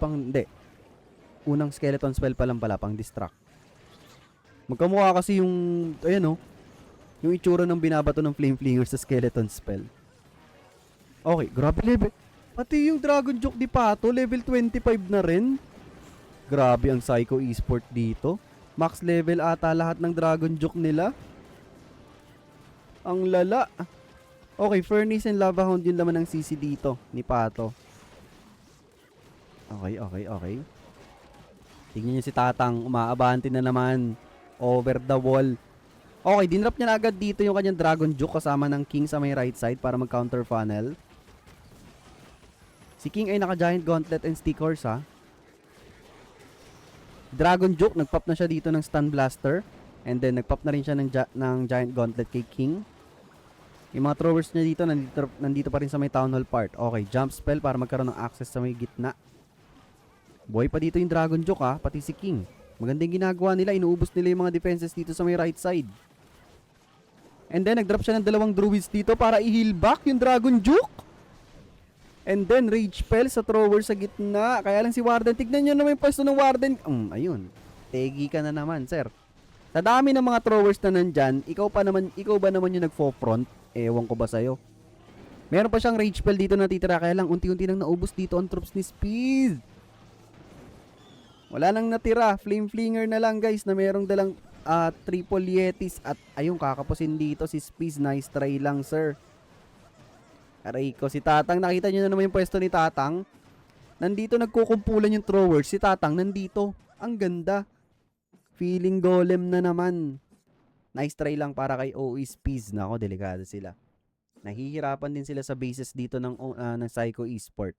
Speaker 1: unang skeleton spell pa lang pala, pang distract. Magkamukha kasi yung, ayan yung itsura ng binabato ng flame flinger sa skeleton spell. Okay, grabe level. Pati yung Dragon Juke di Pato, level 25 na rin. Grabe ang Psycho Esport dito. Max level ata lahat ng Dragon Juke nila. Ang lala. Okay, Furnace and Lava Hound yung laman ng CC dito ni Pato. Okay. Tingnan niyo si Tatang, umaabante na naman. Over the wall. Okay, dinrap niya na agad dito yung kanyang Dragon Juke kasama ng King sa may right side para mag-counter funnel. Si King ay naka-giant gauntlet and stick horse ha. Dragon Juke, nag-pop na siya dito ng stun blaster. And then nag-pop na rin siya ng giant gauntlet kay King. Yung mga throwers niya dito, nandito pa rin sa may Town Hall part. Okay, jump spell para magkaroon ng access sa may gitna. Buhay pa dito yung Dragon Juke ha, pati si King. Magandang ginagawa nila, inuubos nila yung mga defenses dito sa may right side. And then, nag-drop siya ng 2 druids dito para i-heal back yung Dragon Juke. And then, rage spell sa thrower sa gitna. Kaya lang si Warden, tignan nyo naman yung pwesto ng Warden. Ayun, tegi ka na naman, sir. Sa dami ng mga throwers na nandyan, ikaw ba naman yung nagfo-front? Ewan ko ba sa'yo. Meron pa siyang rage spell dito natitira, kaya lang unti-unti nang naubos dito ang troops ni Speed. Wala nang natira, flame flinger na lang guys na merong dalang triple yetis at ayun kakapusin dito si Speed. Nice try lang sir. Aray ko, si Tatang, nakita nyo na naman yung pwesto ni Tatang. Nandito nagkukumpulan yung throwers, si Tatang nandito. Ang ganda. Feeling golem na naman. Nice try lang para kay OE Speeds. Nako, delikado sila. Nahihirapan din sila sa bases dito ng Psycho Esport.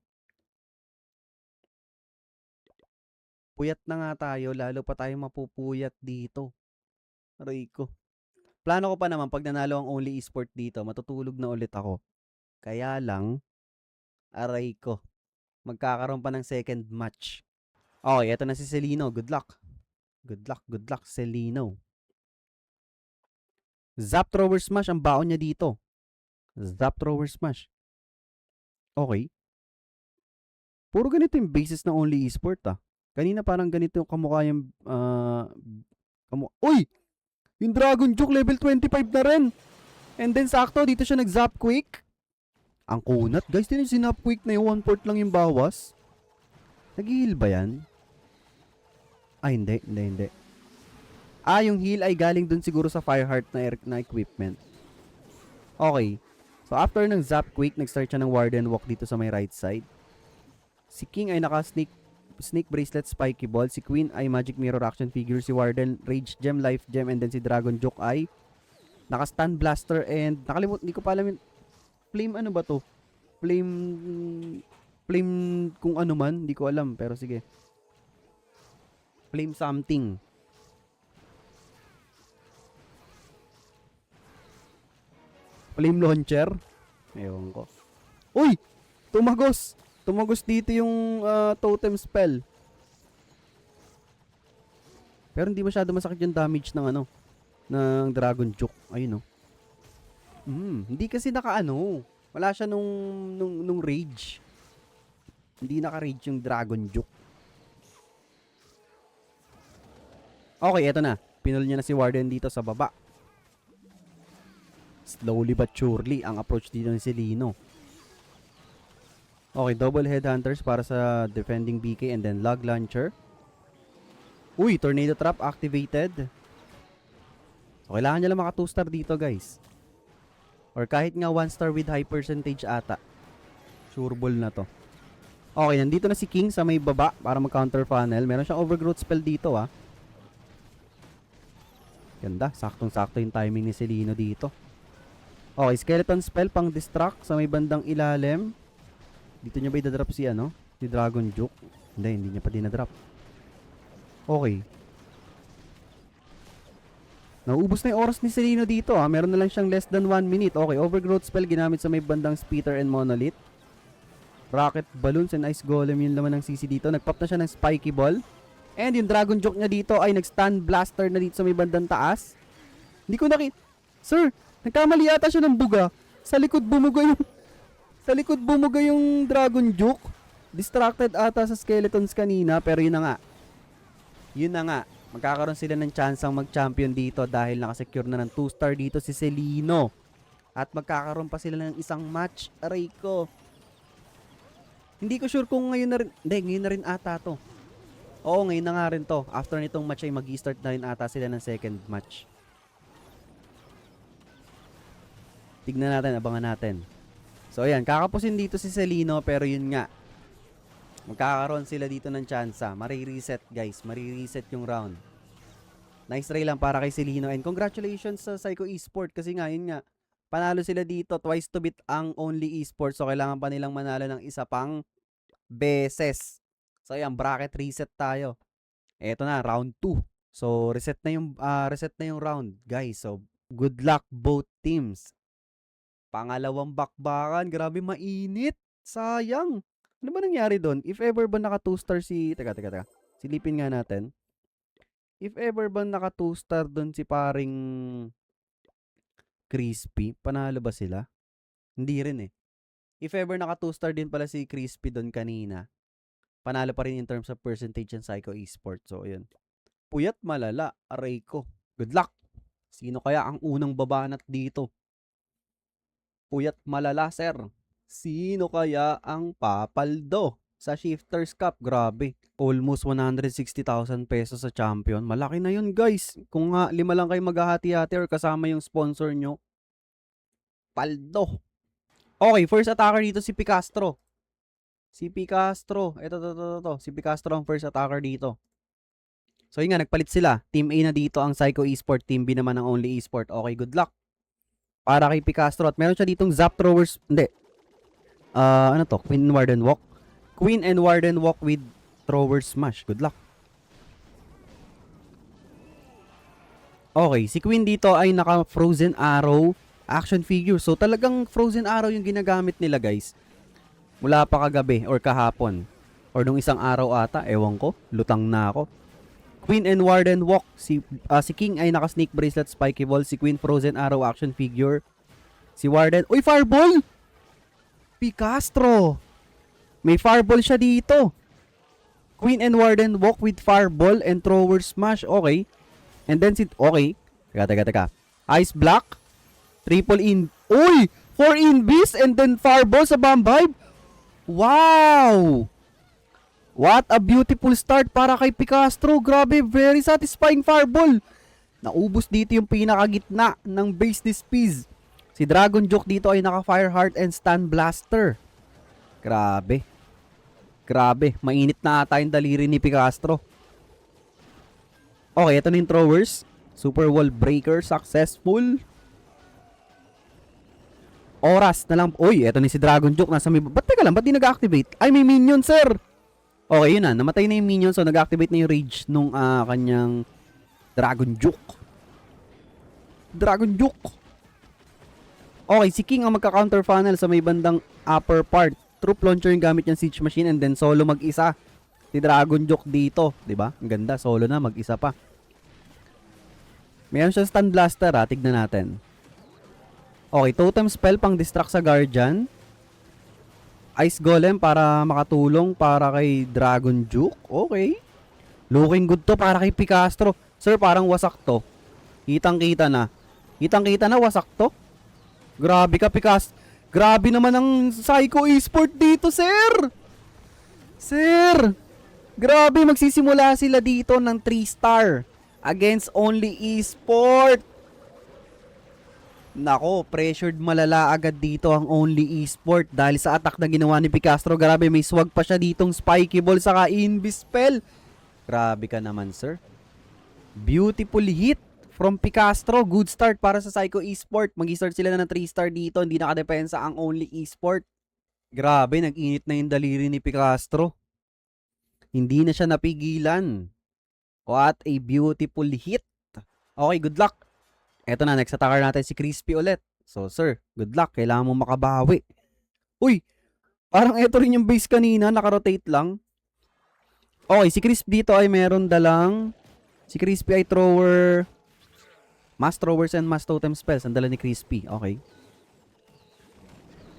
Speaker 1: Puyat na nga tayo, lalo pa tayo mapupuyat dito. Aray ko. Plano ko pa naman pag nanalo ang Only Esport dito, matutulog na ulit ako. Kaya lang, aray ko. Magkakaroon pa ng second match. Okay, eto na si Celino. Good luck, Celino. Zap Thrower Smash ang baon niya dito. Zap Thrower Smash. Okay. Puro ganito yung basis ng Only Esport Kanina parang ganito yung kamukha yung Uy! Yung Dragon Juke level 25 na rin. And then sakto dito siya nag-zap quick. Ang kunat. Guys, din yung sinap quick na yung 1/4 lang yung bawas. Nag-heal ba yan? Hindi. Yung heal ay galing dun siguro sa Fireheart na equipment. Okay. So after ng Zap Quick, nag-start siya ng Warden Walk dito sa may right side. Si King ay naka-Snake Bracelet, Spiky Ball. Si Queen ay Magic Mirror Action Figure. Si Warden, Rage Gem, Life Gem. And then si Dragon Joke ay naka-Stun Blaster. And nakalimut, hindi ko pa alam yung Flame ano ba to? Flame kung ano man. Hindi ko alam. Pero sige. Flame something. Flame Launcher. Ewan ko. Uy! Tumagos! Tumagos dito yung totem spell. Pero hindi masyado masakit yung damage ng ano. Ng Dragon Juke. Ayun o. Hindi kasi naka-ano. Wala siya nung rage. Hindi naka-rage yung Dragon Juke. Okay, eto na. Pinul niya na si Warden dito sa baba. Slowly but surely ang approach dito ni Selino. Okay, double headhunters para sa defending BK and then log launcher. Uy, tornado trap activated. So, kailangan niya lang maka 2-star dito, guys. Or kahit nga 1-star with high percentage ata. Sure ball na to. Okay, nandito na si King sa may baba para mag-counter funnel. Meron siyang overgrowth spell dito, ah. Ganda, saktong-sakto yung timing ni Selino dito. Okay, skeleton spell pang distract sa may bandang ilalim. Dito niya ba i-drop si ano? Si Dragon Juke? Hindi niya pa dinadrop. Okay. Nauubos na yung oras ni Selino dito, ah. Meron na lang siyang less than 1 minute. Okay, overgrowth spell ginamit sa may bandang Spitter and Monolith. Rocket Balloons and Ice Golem yung laman ng CC dito. Nagpop na siya ng Spiky Ball. And yung Dragon Joke niya dito ay nag-stun blaster na dito sa may bandang taas. Hindi ko Sir, nagkamali yata siya ng buga. Sa likod bumuga yung Dragon Juke. Distracted ata sa skeletons kanina, pero yun na nga. Magkakaroon sila ng chance ang mag-champion dito dahil nakasecure na ng 2-star dito si Selino. At magkakaroon pa sila ng isang match. Aray ko. Hindi ko sure kung ngayon na rin. Hindi, ngayon na rin ata to. Oo, ngayon na nga rin to. After nitong match ay mag-i-start na rin ata sila ng second match. Tignan natin, abangan natin. So ayan, kakapusin dito si Selino pero yun nga. Magkakaroon sila dito ng tsansa. Mari-reset guys, mari-reset yung round. Nice try lang para kay Selino and congratulations sa Psycho Esport kasi nga yun nga. Panalo sila dito, twice to beat ang only esport so kailangan pa nilang manalo ng isa pang beses. So ayan, bracket reset tayo. Eto na, round 2. So reset na yung round, guys. So good luck both teams. Pangalawang bakbakan, grabe mainit. Sayang. Ano ba nangyari doon? If ever ba naka 2-star si Teka. Silipin nga natin. If ever ba naka 2-star doon si paring Crispy, panalo ba sila? Hindi rin eh. If ever naka 2-star din pala si Crispy doon kanina, panalo pa rin in terms of percentage ng Psycho Esport. So, yun. Puyat malala. Aray ko. Good luck. Sino kaya ang unang babanat dito? Puyat malala, sir. Sino kaya ang papaldo sa Shifters Cup? Grabe. Almost 160,000 pesos sa champion. Malaki na yun, guys. Kung nga 5 lang kayo maghahati-hati or kasama yung sponsor nyo, paldo. Okay, first attacker dito si Picastro. Si Picastro. Ito. Si Picastro ang first attacker dito. So yun nga, nagpalit sila. Team A na dito ang Psycho Esport. Team B naman ang Only Esport. Okay, good luck. Para kay Picastro. At meron siya ditong Zap Throwers. Hindi. Ano to? Queen and Warden Walk. Queen and Warden Walk with Thrower Smash. Good luck. Okay, si Queen dito ay naka Frozen Arrow action figure. So talagang Frozen Arrow yung ginagamit nila, guys. Mula pa kagabi or kahapon. Or nung isang araw ata. Ewan ko. Lutang na ako. Queen and Warden Walk. Si King ay naka Snake Bracelet, Spiky Ball. Si Queen Frozen Arrow action figure. Si Warden. Uy, Fireball! Picastro! May Fireball siya dito. Queen and Warden Walk with Fireball and Thrower Smash. Okay. And then okay. Teka. Ice Block. Triple in. Uy! 4 in beast and then Fireball sa Bomb Vibe. Wow! What a beautiful start para kay Picastro. Grabe, very satisfying Fireball. Naubos dito yung pinakagitna ng base ni Spiz. Si Dragon Juke dito ay naka Fireheart and Stun Blaster. Grabe. Grabe. Mainit na ata yung daliri ni Picastro. Okay, ito na yung throwers. Super Wall Breaker. Successful. Oras na lang. Uy, ito ni si Dragon Juke. Nasa may... Ba't teka lang? Ba't di nag-activate? Ay, may minion, sir. Okay, yun na. Namatay na yung minion. So, nag-activate na yung rage nung kanyang Dragon Juke. Dragon Juke. Okay, si King ang magka-counter funnel sa may bandang upper part. Troop launcher yung gamit niyang siege machine and then solo mag-isa. Si Dragon Juke dito. Diba? Ang ganda. Solo na. Mag-isa pa. Meron siya stun blaster ha. Tignan natin. Okay, totem spell pang distract sa Guardian. Ice Golem para makatulong para kay Dragon Juke. Okay. Looking good to para kay Picastro. Sir, parang wasak to. Kitang-kita na. Kitang-kita na, wasak to. Grabe ka, Picastro. Grabe naman ang Psycho Esport dito, sir. Sir. Grabe, magsisimula sila dito ng 3-star against Only Esport. Nako, pressured malala agad dito ang Only Esport dahil sa attack na ginawa ni Picastro. Grabe, may swag pa siya ditong Spiky Ball saka Invispell. Grabe ka naman, sir. Beautiful hit from Picastro. Good start para sa Psycho Esport. Mag-start sila na ng 3-star dito. Hindi nakadepensa ang Only Esport. Grabe, nag-init na yung daliri ni Picastro. Hindi na siya napigilan. What a beautiful hit. Okay, good luck. Eto na, next attacker natin si Crispy ulit. So, sir, good luck. Kailangan mo makabawi. Uy, parang eto rin yung base kanina. Nakarotate lang. Okay, si Crispy dito ay meron dalang... Si Crispy ay thrower... Mass throwers and mass totem spells. Ang dala ni Crispy. Okay.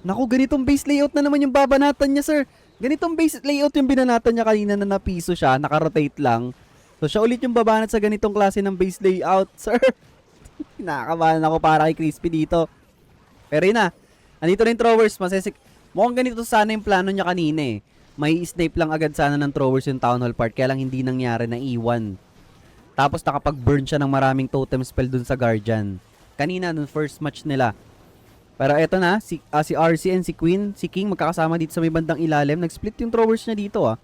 Speaker 1: Naku, ganitong base layout na naman yung babanatan niya, sir. Ganitong base layout yung binanatan niya kanina na napiso siya. Nakarotate lang. So, siya ulit yung babanat sa ganitong klase ng base layout, sir. Nakakabahan ako para kay Crispy dito. Pero yun na. Andito na yung throwers. Mukhang ganito sana yung plano niya kanina eh. May snipe lang agad sana ng throwers yung Town Hall part. Kaya lang hindi nangyari na iwan. Tapos nakapag-burn siya ng maraming totem spell dun sa Guardian. Kanina, nung first match nila. Pero eto na, si RC and si Queen, si King magkakasama dito sa may bandang ilalim. Nag-split yung throwers niya dito ah.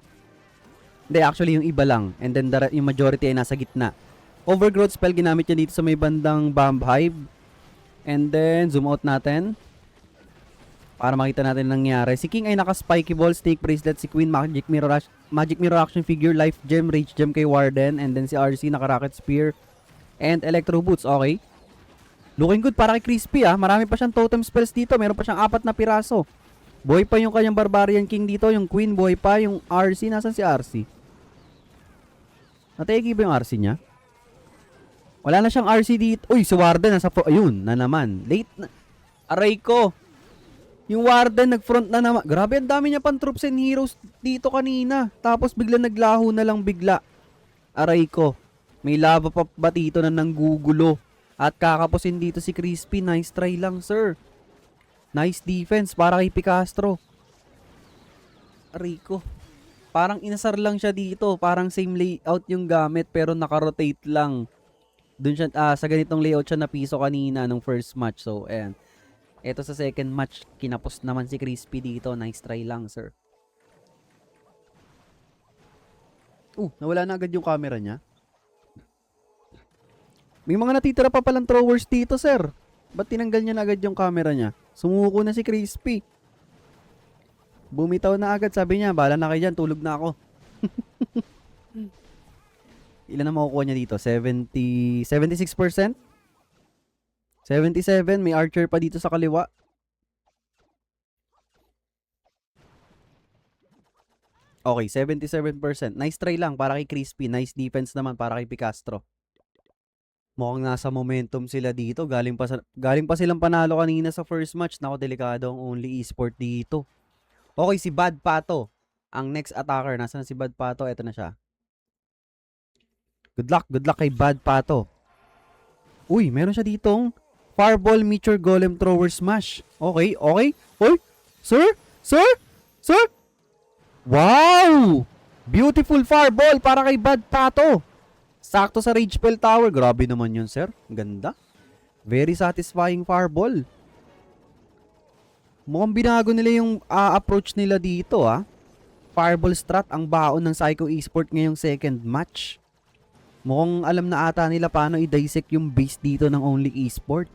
Speaker 1: Hindi, actually yung iba lang. And then yung majority ay nasa gitna. Overgrowth spell ginamit niya dito sa may bandang Bomb Hive. And then, zoom out natin. Para makita natin nangyari. Si King ay naka-Spiky Ball, Snake Bracelet. Si Queen, Magic Mirror Action Figure, Life Gem, Rage Gem kay Warden. And then si RC, naka-Rocket Spear. And Electro Boots, okay. Looking good para kay Crispy ah. Marami pa siyang totem spells dito. Meron pa siyang 4 na piraso. Buhay pa yung kanyang Barbarian King dito. Yung Queen, buhay pa. Yung RC, nasan si RC? Nategi ba yung RC niya? Wala na siyang RC dito. Uy, si Warden nasa ayun na naman. Late na. Aray ko. Yung Warden nag-front na naman. Grabe, ang dami niya pang troops and heroes dito kanina. Tapos bigla naglaho na lang bigla. Aray ko. May lava pa ba dito na nanggugulo? At kakapusin dito si Crispy. Nice try lang, sir. Nice defense para kay Picastro. Aray ko. Parang inasar lang siya dito. Parang same layout yung gamit pero nakarotate lang. Doon siya, sa ganitong layout siya napiso kanina nung first match. So, ayan. Ito sa second match, kinapos naman si Crispy dito. Nice try lang, sir. Nawala na agad yung camera niya. May mga natitira pa palang throwers dito, sir. Ba't tinanggal niya na agad yung camera niya? Sumuko na si Crispy. Bumitaw na agad. Sabi niya, bahala na kayo dyan. Tulog na ako. Ilan na makukuha niya dito? 76%? 77. May archer pa dito sa kaliwa. Okay, 77%. Nice try lang para kay Crispy. Nice defense naman para kay Picastro. Mukhang nasa momentum sila dito. Galing pa silang panalo kanina sa first match. Nako, delikado ang Only Esport dito. Okay, si Bad Pato. Ang next attacker. Nasaan na si Bad Pato? Ito na siya. Good luck kay Bad Pato. Uy, meron siya ditong Fireball Meteor Golem Thrower Smash. Okay. Uy, sir? Wow! Beautiful Fireball para kay Bad Pato. Sakto sa Rage Spell Tower. Grabe naman yun, sir. Ganda. Very satisfying Fireball. Mukhang binago nila yung approach nila dito Fireball strat ang baon ng Psycho Esport ngayong second match. Mukhang alam na ata nila paano i-dissect yung base dito ng Only Esport.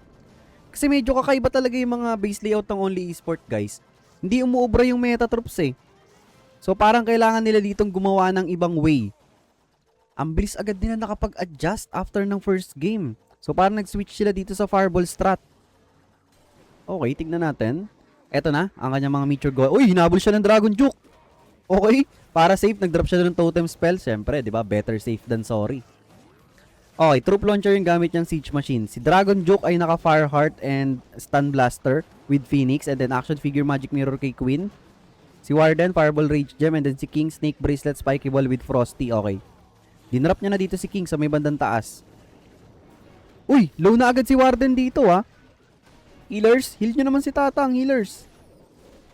Speaker 1: Kasi medyo kakaiba talaga yung mga base layout ng Only Esport, guys. Hindi umuubra yung meta troops So parang kailangan nila ditong gumawa ng ibang way. Ang bilis agad nila nakapag-adjust after ng first game. So parang nag-switch sila dito sa Fireball strat. Okay, tignan natin. Eto na, ang kanyang mga meteor goal. Uy, hinabol siya ng Dragon Juke. Okay, para safe, nag-drop siya ng totem spell. Siyempre, di ba? Better safe than sorry. Okay, troop launcher yung gamit niyang siege machine. Si Dragon Juke ay naka Fireheart and Stun Blaster with Phoenix, and then action figure Magic Mirror kay Queen. Si Warden, Fireball Rage Gem, and then si King, Snake Bracelet, Spiky Ball with Frosty. Okay. Dinrap niya na dito si King sa may bandang taas. Uy, low na agad si Warden dito Healers, heal nyo naman si Tatang, healers.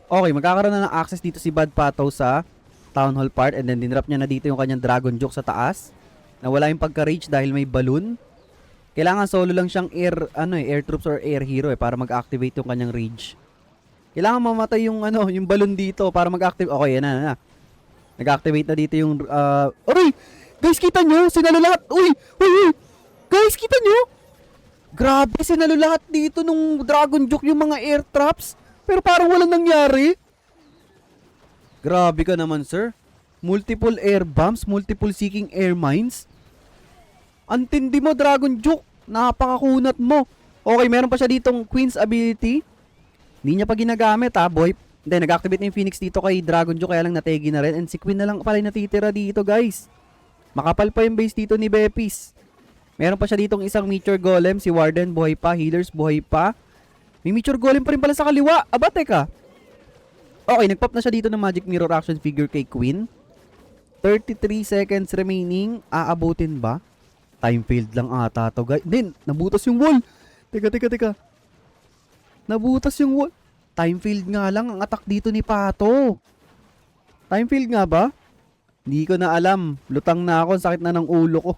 Speaker 1: Okay, magkakaroon na ng access dito si Bad Pato sa Town Hall part, and then dinrap niya na dito yung kanyang Dragon Juke sa taas. Nawala yung pagka-rage dahil may balloon. Kailangan solo lang siyang air troops or air hero para mag-activate yung kanyang rage. Kailangan mamatay yung yung balloon dito para mag-activate. Okay, yan na. Nag-activate na dito yung aray! Guys, kita nyo? Sinalo lahat. Uy! Guys, kita nyo? Grabe, sinalo lahat dito nung Dragon Juke yung mga air traps. Pero parang walang nangyari. Grabe ka naman, sir. Multiple air bombs, multiple seeking air mines. Antindi mo, Dragon Juke. Napakakunat mo. Okay, meron pa siya ditong Queen's ability. Hindi niya pa ginagamit boy. Then, nag-activate na yung Phoenix dito kay Dragon Juke, kaya lang nategi na rin. And si Queen na lang pala natitira dito, guys. Makapal pa yung base dito ni Bepis. Meron pa siya ditong isang Meteor Golem. Si Warden, buhay pa. Healers, buhay pa. May Meteor Golem pa rin pala sa kaliwa. Aba, teka. Okay, nagpop na siya dito ng Magic Mirror action figure kay Queen. 33 seconds remaining. Aabutin ba? Time failed lang ata to, guys. Then, nabutas yung wall. Teka. Nabutas yung wall. Time failed nga lang ang attack dito ni Pato. Time failed nga ba? Hindi ko na alam. Lutang na ako. Sakit na ng ulo ko.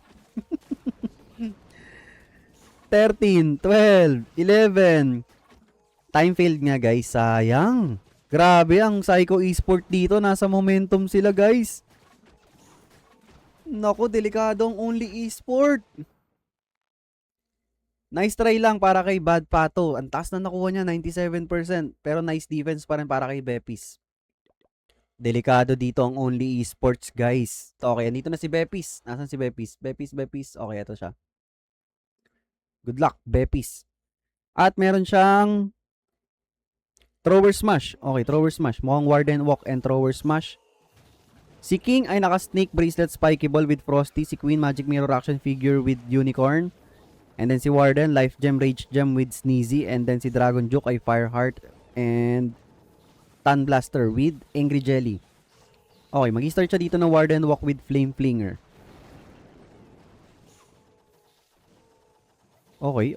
Speaker 1: 13, 12, 11. Time failed nga, guys. Sayang. Grabe ang Psycho Esport dito. Nasa momentum sila, guys. Naku, delikado ang Only Esport. Nice try lang para kay Bad Pato. Ang taas na nakuha niya, 97%. Pero nice defense pa rin para kay Bepis. Delikado dito ang Only Esports, guys. Okay, andito na si Bepis. Nasaan si Bepis? Bepis. Okay, ito siya. Good luck, Bepis. At meron siyang Thrower Smash. Okay, Thrower Smash. Mukhang Warden Walk and Thrower Smash. Si King ay naka-Snake Bracelet Spiky Ball with Frosty. Si Queen, Magic Mirror action figure with Unicorn. And then si Warden, Life Gem, Rage Gem with Sneezy. And then si Dragon Juke ay Fireheart and Stun Blaster with Angry Jelly. Okay, mag-start siya dito ng Warden Walk with Flame Flinger. Okay.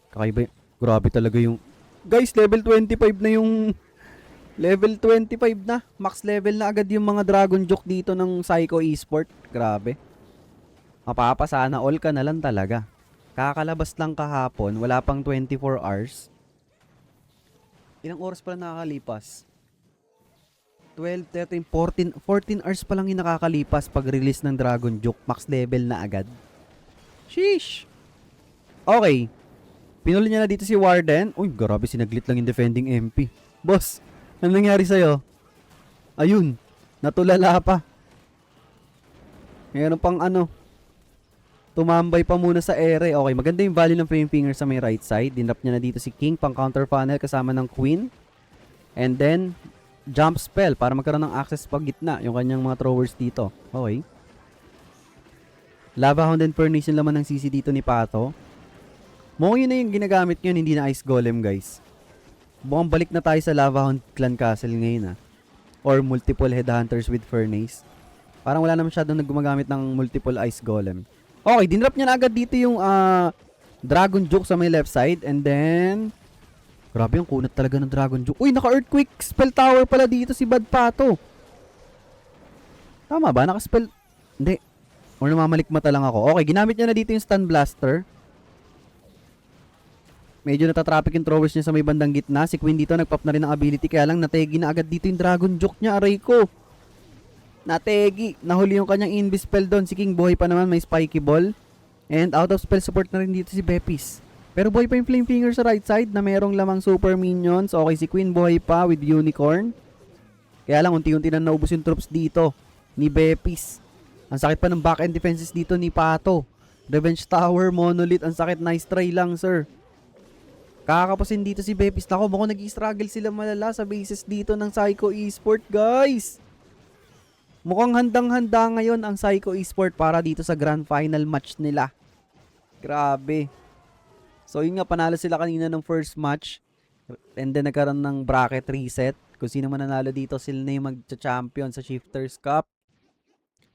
Speaker 1: Kakaiba. Grabe talaga yung... Guys, level 25 na yung... Level 25 na. Max level na agad yung mga Dragon Juke dito ng Psycho Esport. Grabe. Mapapasana all ka na lang talaga. Kakalabas lang kahapon. Wala pang 24 hours. Ilang oras pala nakakalipas? 12, 13, 14 hours pa lang yung nakakalipas pag release ng Dragon Juke. Max level na agad. Sheesh. Okay. Pinuli niya na dito si Warden. Uy, grabe, sinaglit lang yung defending MP. Boss, ano nangyari sa'yo? Ayun, natulala pa. Mayroon pang tumambay pa muna sa ere. Okay, maganda yung value ng Flame Finger sa may right side. Dinrap niya na dito si King pang counter funnel kasama ng Queen. And then, jump spell para magkaroon ng access pag gitna yung kanyang mga throwers dito. Okay. Lava Hound and Furnace yung laman ng CC dito ni Pato. Mukhang yun na yung ginagamit nyo, hindi na Ice Golem, guys. Mukhang balik na tayo sa Lava Hound Clan Castle ngayon, or multiple Headhunters with Furnace. Parang wala na masyadong naggumagamit ng multiple Ice Golem. Okay, dinrap niya na agad dito yung Dragon Juke sa may left side. And then... Grabe yung kunat talaga ng Dragon Juke. Uy, naka-Earthquake Spell Tower pala dito si Bad Pato. Tama ba? Naka-spell... Hindi. Or namamalikmata lang ako. Okay, ginamit niya na dito yung Stun Blaster. Medyo natatraffic yung throwers niya sa may bandang gitna. Si Queen dito nagpop na rin ng ability. Kaya lang nategi na agad dito yung Dragon Joke niya. Aray ko. Nategi. Nahuli yung kanyang invis spell doon. Si King buhay pa naman. May spiky ball. And out of spell support na rin dito si Bepis. Pero buhay pa yung Flame Finger sa right side na merong lamang super minions. Okay, si Queen buhay pa with Unicorn. Kaya lang unti-unti na naubos yung troops dito ni Bepis. Ang sakit pa ng back-end defenses dito ni Pato. Revenge Tower, Monolith. Ang sakit. Nice try lang, sir. Kakapasin dito si Bepis. Nako, mukhang nag-i-struggle sila malala sa bases dito ng Psycho Esport, guys. Mukhang handang-handa ngayon ang Psycho Esport para dito sa grand final match nila. Grabe. So yun nga, panalo sila kanina ng first match. And then nagkaroon ng bracket reset. Kung sino man nanalo dito, sila na yung mag-champion sa Shifters Cup.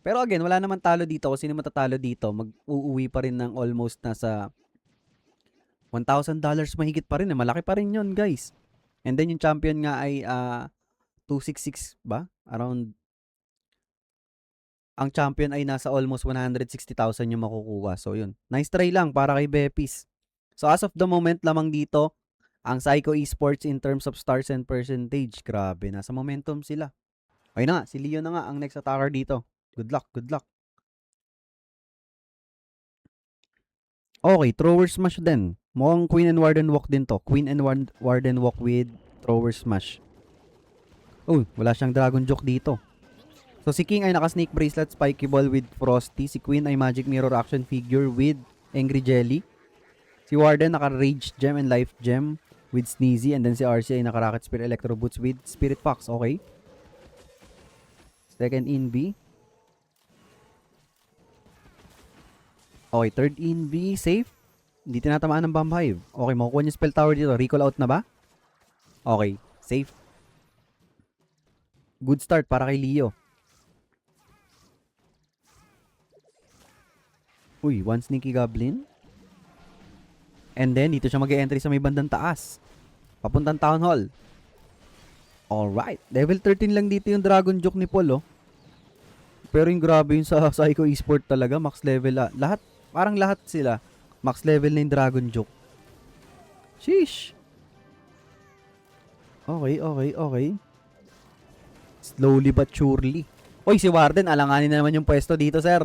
Speaker 1: Pero again, wala naman talo dito. Kung sino matatalo dito, mag-uuwi pa rin ng almost nasa $1,000 mahigit pa rin. Malaki pa rin yun, guys. And then yung champion nga ay 266 ba? Around. Ang champion ay nasa almost 160,000 yung makukuha. So yun. Nice try lang para kay Bepis. So as of the moment lamang dito, ang Psycho Esports in terms of stars and percentage. Grabe, nasa momentum sila. Okay na nga, si Leo na nga ang next attacker dito. Good luck, good luck. Okay, thrower smash din. Mukhang Queen and Warden walk din to. Queen and Warden walk with thrower smash. Oh, wala siyang Dragon Joke dito. So si King ay naka-snake bracelet, spiky ball with Frosty. Si Queen ay magic mirror action figure with Angry Jelly. Si Warden naka-rage gem and life gem with Sneezy. And then si RC ay naka-rocket spear electro boots with Spirit Fox. Okay. Second in B. Okay, third in B, safe. Hindi tinatamaan ng Bomb Hive. Okay, makukuha niya spell tower dito. Recall out na ba? Okay, safe. Good start para kay Leo. Uy, one sneaky goblin. And then, dito siya mag-e-entry sa may bandang taas. Papuntang Town Hall. Alright, level 13 lang dito yung Dragon Joke ni Paul, oh. Pero yung grabe yung sa Psycho Esport talaga, max level lahat. Parang lahat sila. Max level na yung Dragon Joke. Sheesh. Okay, okay, okay. Slowly but surely. Oy, si Warden, alanganin na naman yung pwesto dito, sir.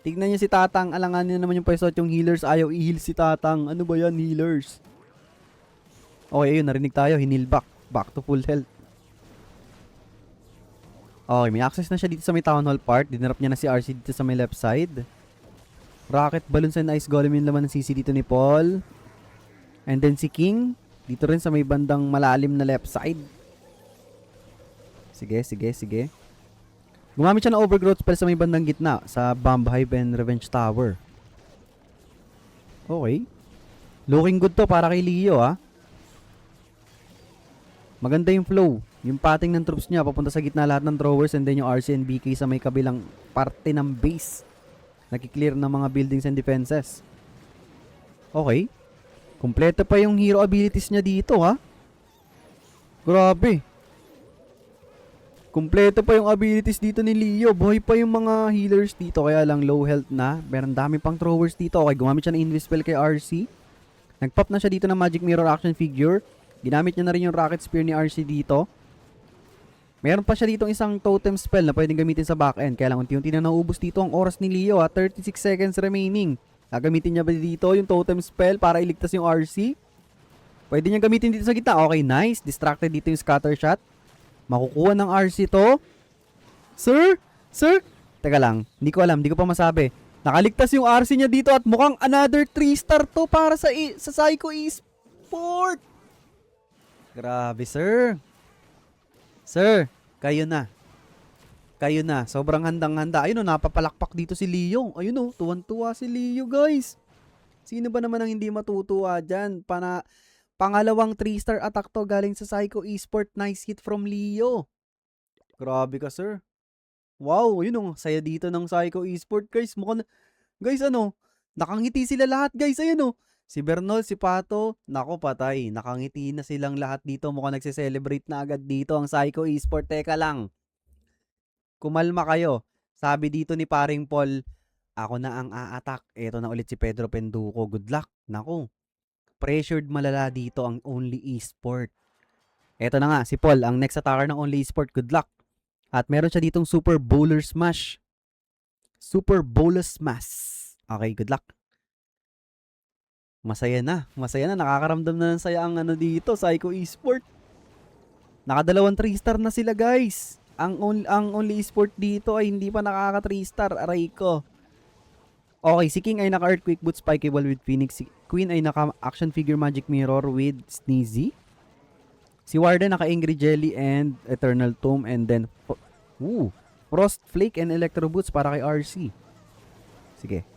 Speaker 1: Tignan niyo si Tatang, alanganin na naman yung pwesto at yung healers ayaw i-heal si Tatang. Ano ba yan, healers? Okay, ayun, narinig tayo. Hinil back. Back to full health. Okay, may access na siya dito sa may Town Hall part. Dinarap niya na si RC dito sa may left side. Rocket, Balloons, and Ice Golem yung laman ng CC dito ni Paul. And then si King, dito rin sa may bandang malalim na left side. Sige, sige, sige. Gumamit siya ng Overgrowth spell sa may bandang gitna, sa Bomb Hive and Revenge Tower. Okay. Looking good to para kay Leo, ha. Maganda yung flow. Yung pating ng troops niya, papunta sa gitna lahat ng throwers, and then yung RC and BK sa may kabilang parte ng base. Nakiklear ng mga buildings and defenses. Okay. Kompleto pa yung hero abilities niya dito, ha. Grabe. Kompleto pa yung abilities dito ni Leo. Buhay pa yung mga healers dito, kaya lang low health na. Meron dami pang throwers dito. Okay, gumamit siya ng Invis spell kay RC. Nagpop na siya dito ng Magic Mirror action figure. Ginamit niya na rin yung Rocket Spear ni RC dito. Meron pa siya ditong isang totem spell na pwedeng gamitin sa back-end. Kaya lang unti-unti na naubos dito ang oras ni Leo, ha. 36 seconds remaining. Gagamitin niya ba dito yung totem spell para iligtas yung RC? Pwede niya gamitin dito sa gitna. Okay, nice. Distracted dito yung scatter shot. Makukuha ng RC to. Sir? Sir? Teka lang. Hindi ko alam. Hindi ko pa masabi. Nakaligtas yung RC niya dito at mukhang another 3-star to para sa Psycho Esport. Grabe, sir. Sir, kayo na. Kayo na. Sobrang handang-handa. Ayun o, napapalakpak dito si Leo. Ayun o, tuwan-tuwa si Leo, guys. Sino ba naman ang hindi matutuwa dyan? Pangalawang 3-star attack to galing sa Psycho Esport. Nice hit from Leo. Grabe ka, sir. Wow, yun o. Saya dito ng Psycho Esport, guys. Mukhang, guys, nakangiti sila lahat, guys. Ayun o. Si Bernol, si Pato, nako patay. Nakangiti na silang lahat dito. Mukhang nagse-celebrate na agad dito ang Psycho Esport. Teka lang. Kumalma kayo. Sabi dito ni paring Paul, ako na ang a-attack. Eto na ulit si Pedro Penduko. Good luck. Nako. Pressured malala dito ang Only Esport. Eto na nga, si Paul, ang next attacker ng Only Esport. Good luck. At meron siya ditong Super Bowler Smash. Super Bowler Smash. Okay, good luck. Masaya na. Nakakaramdam na ng saya ang dito, Psycho Esport. Nakadalawang 3-star na sila, guys. Ang Only Esport dito ay hindi pa nakaka 3-star. Aray ko. Okay, si King ay naka-Earthquake Boots Spikeable with Phoenix. Si Queen ay naka-Action Figure Magic Mirror with Sneezy. Si Warden naka-Angry Jelly and Eternal Tomb. And then, Frost Flake and Electro Boots para kay RC. Sige.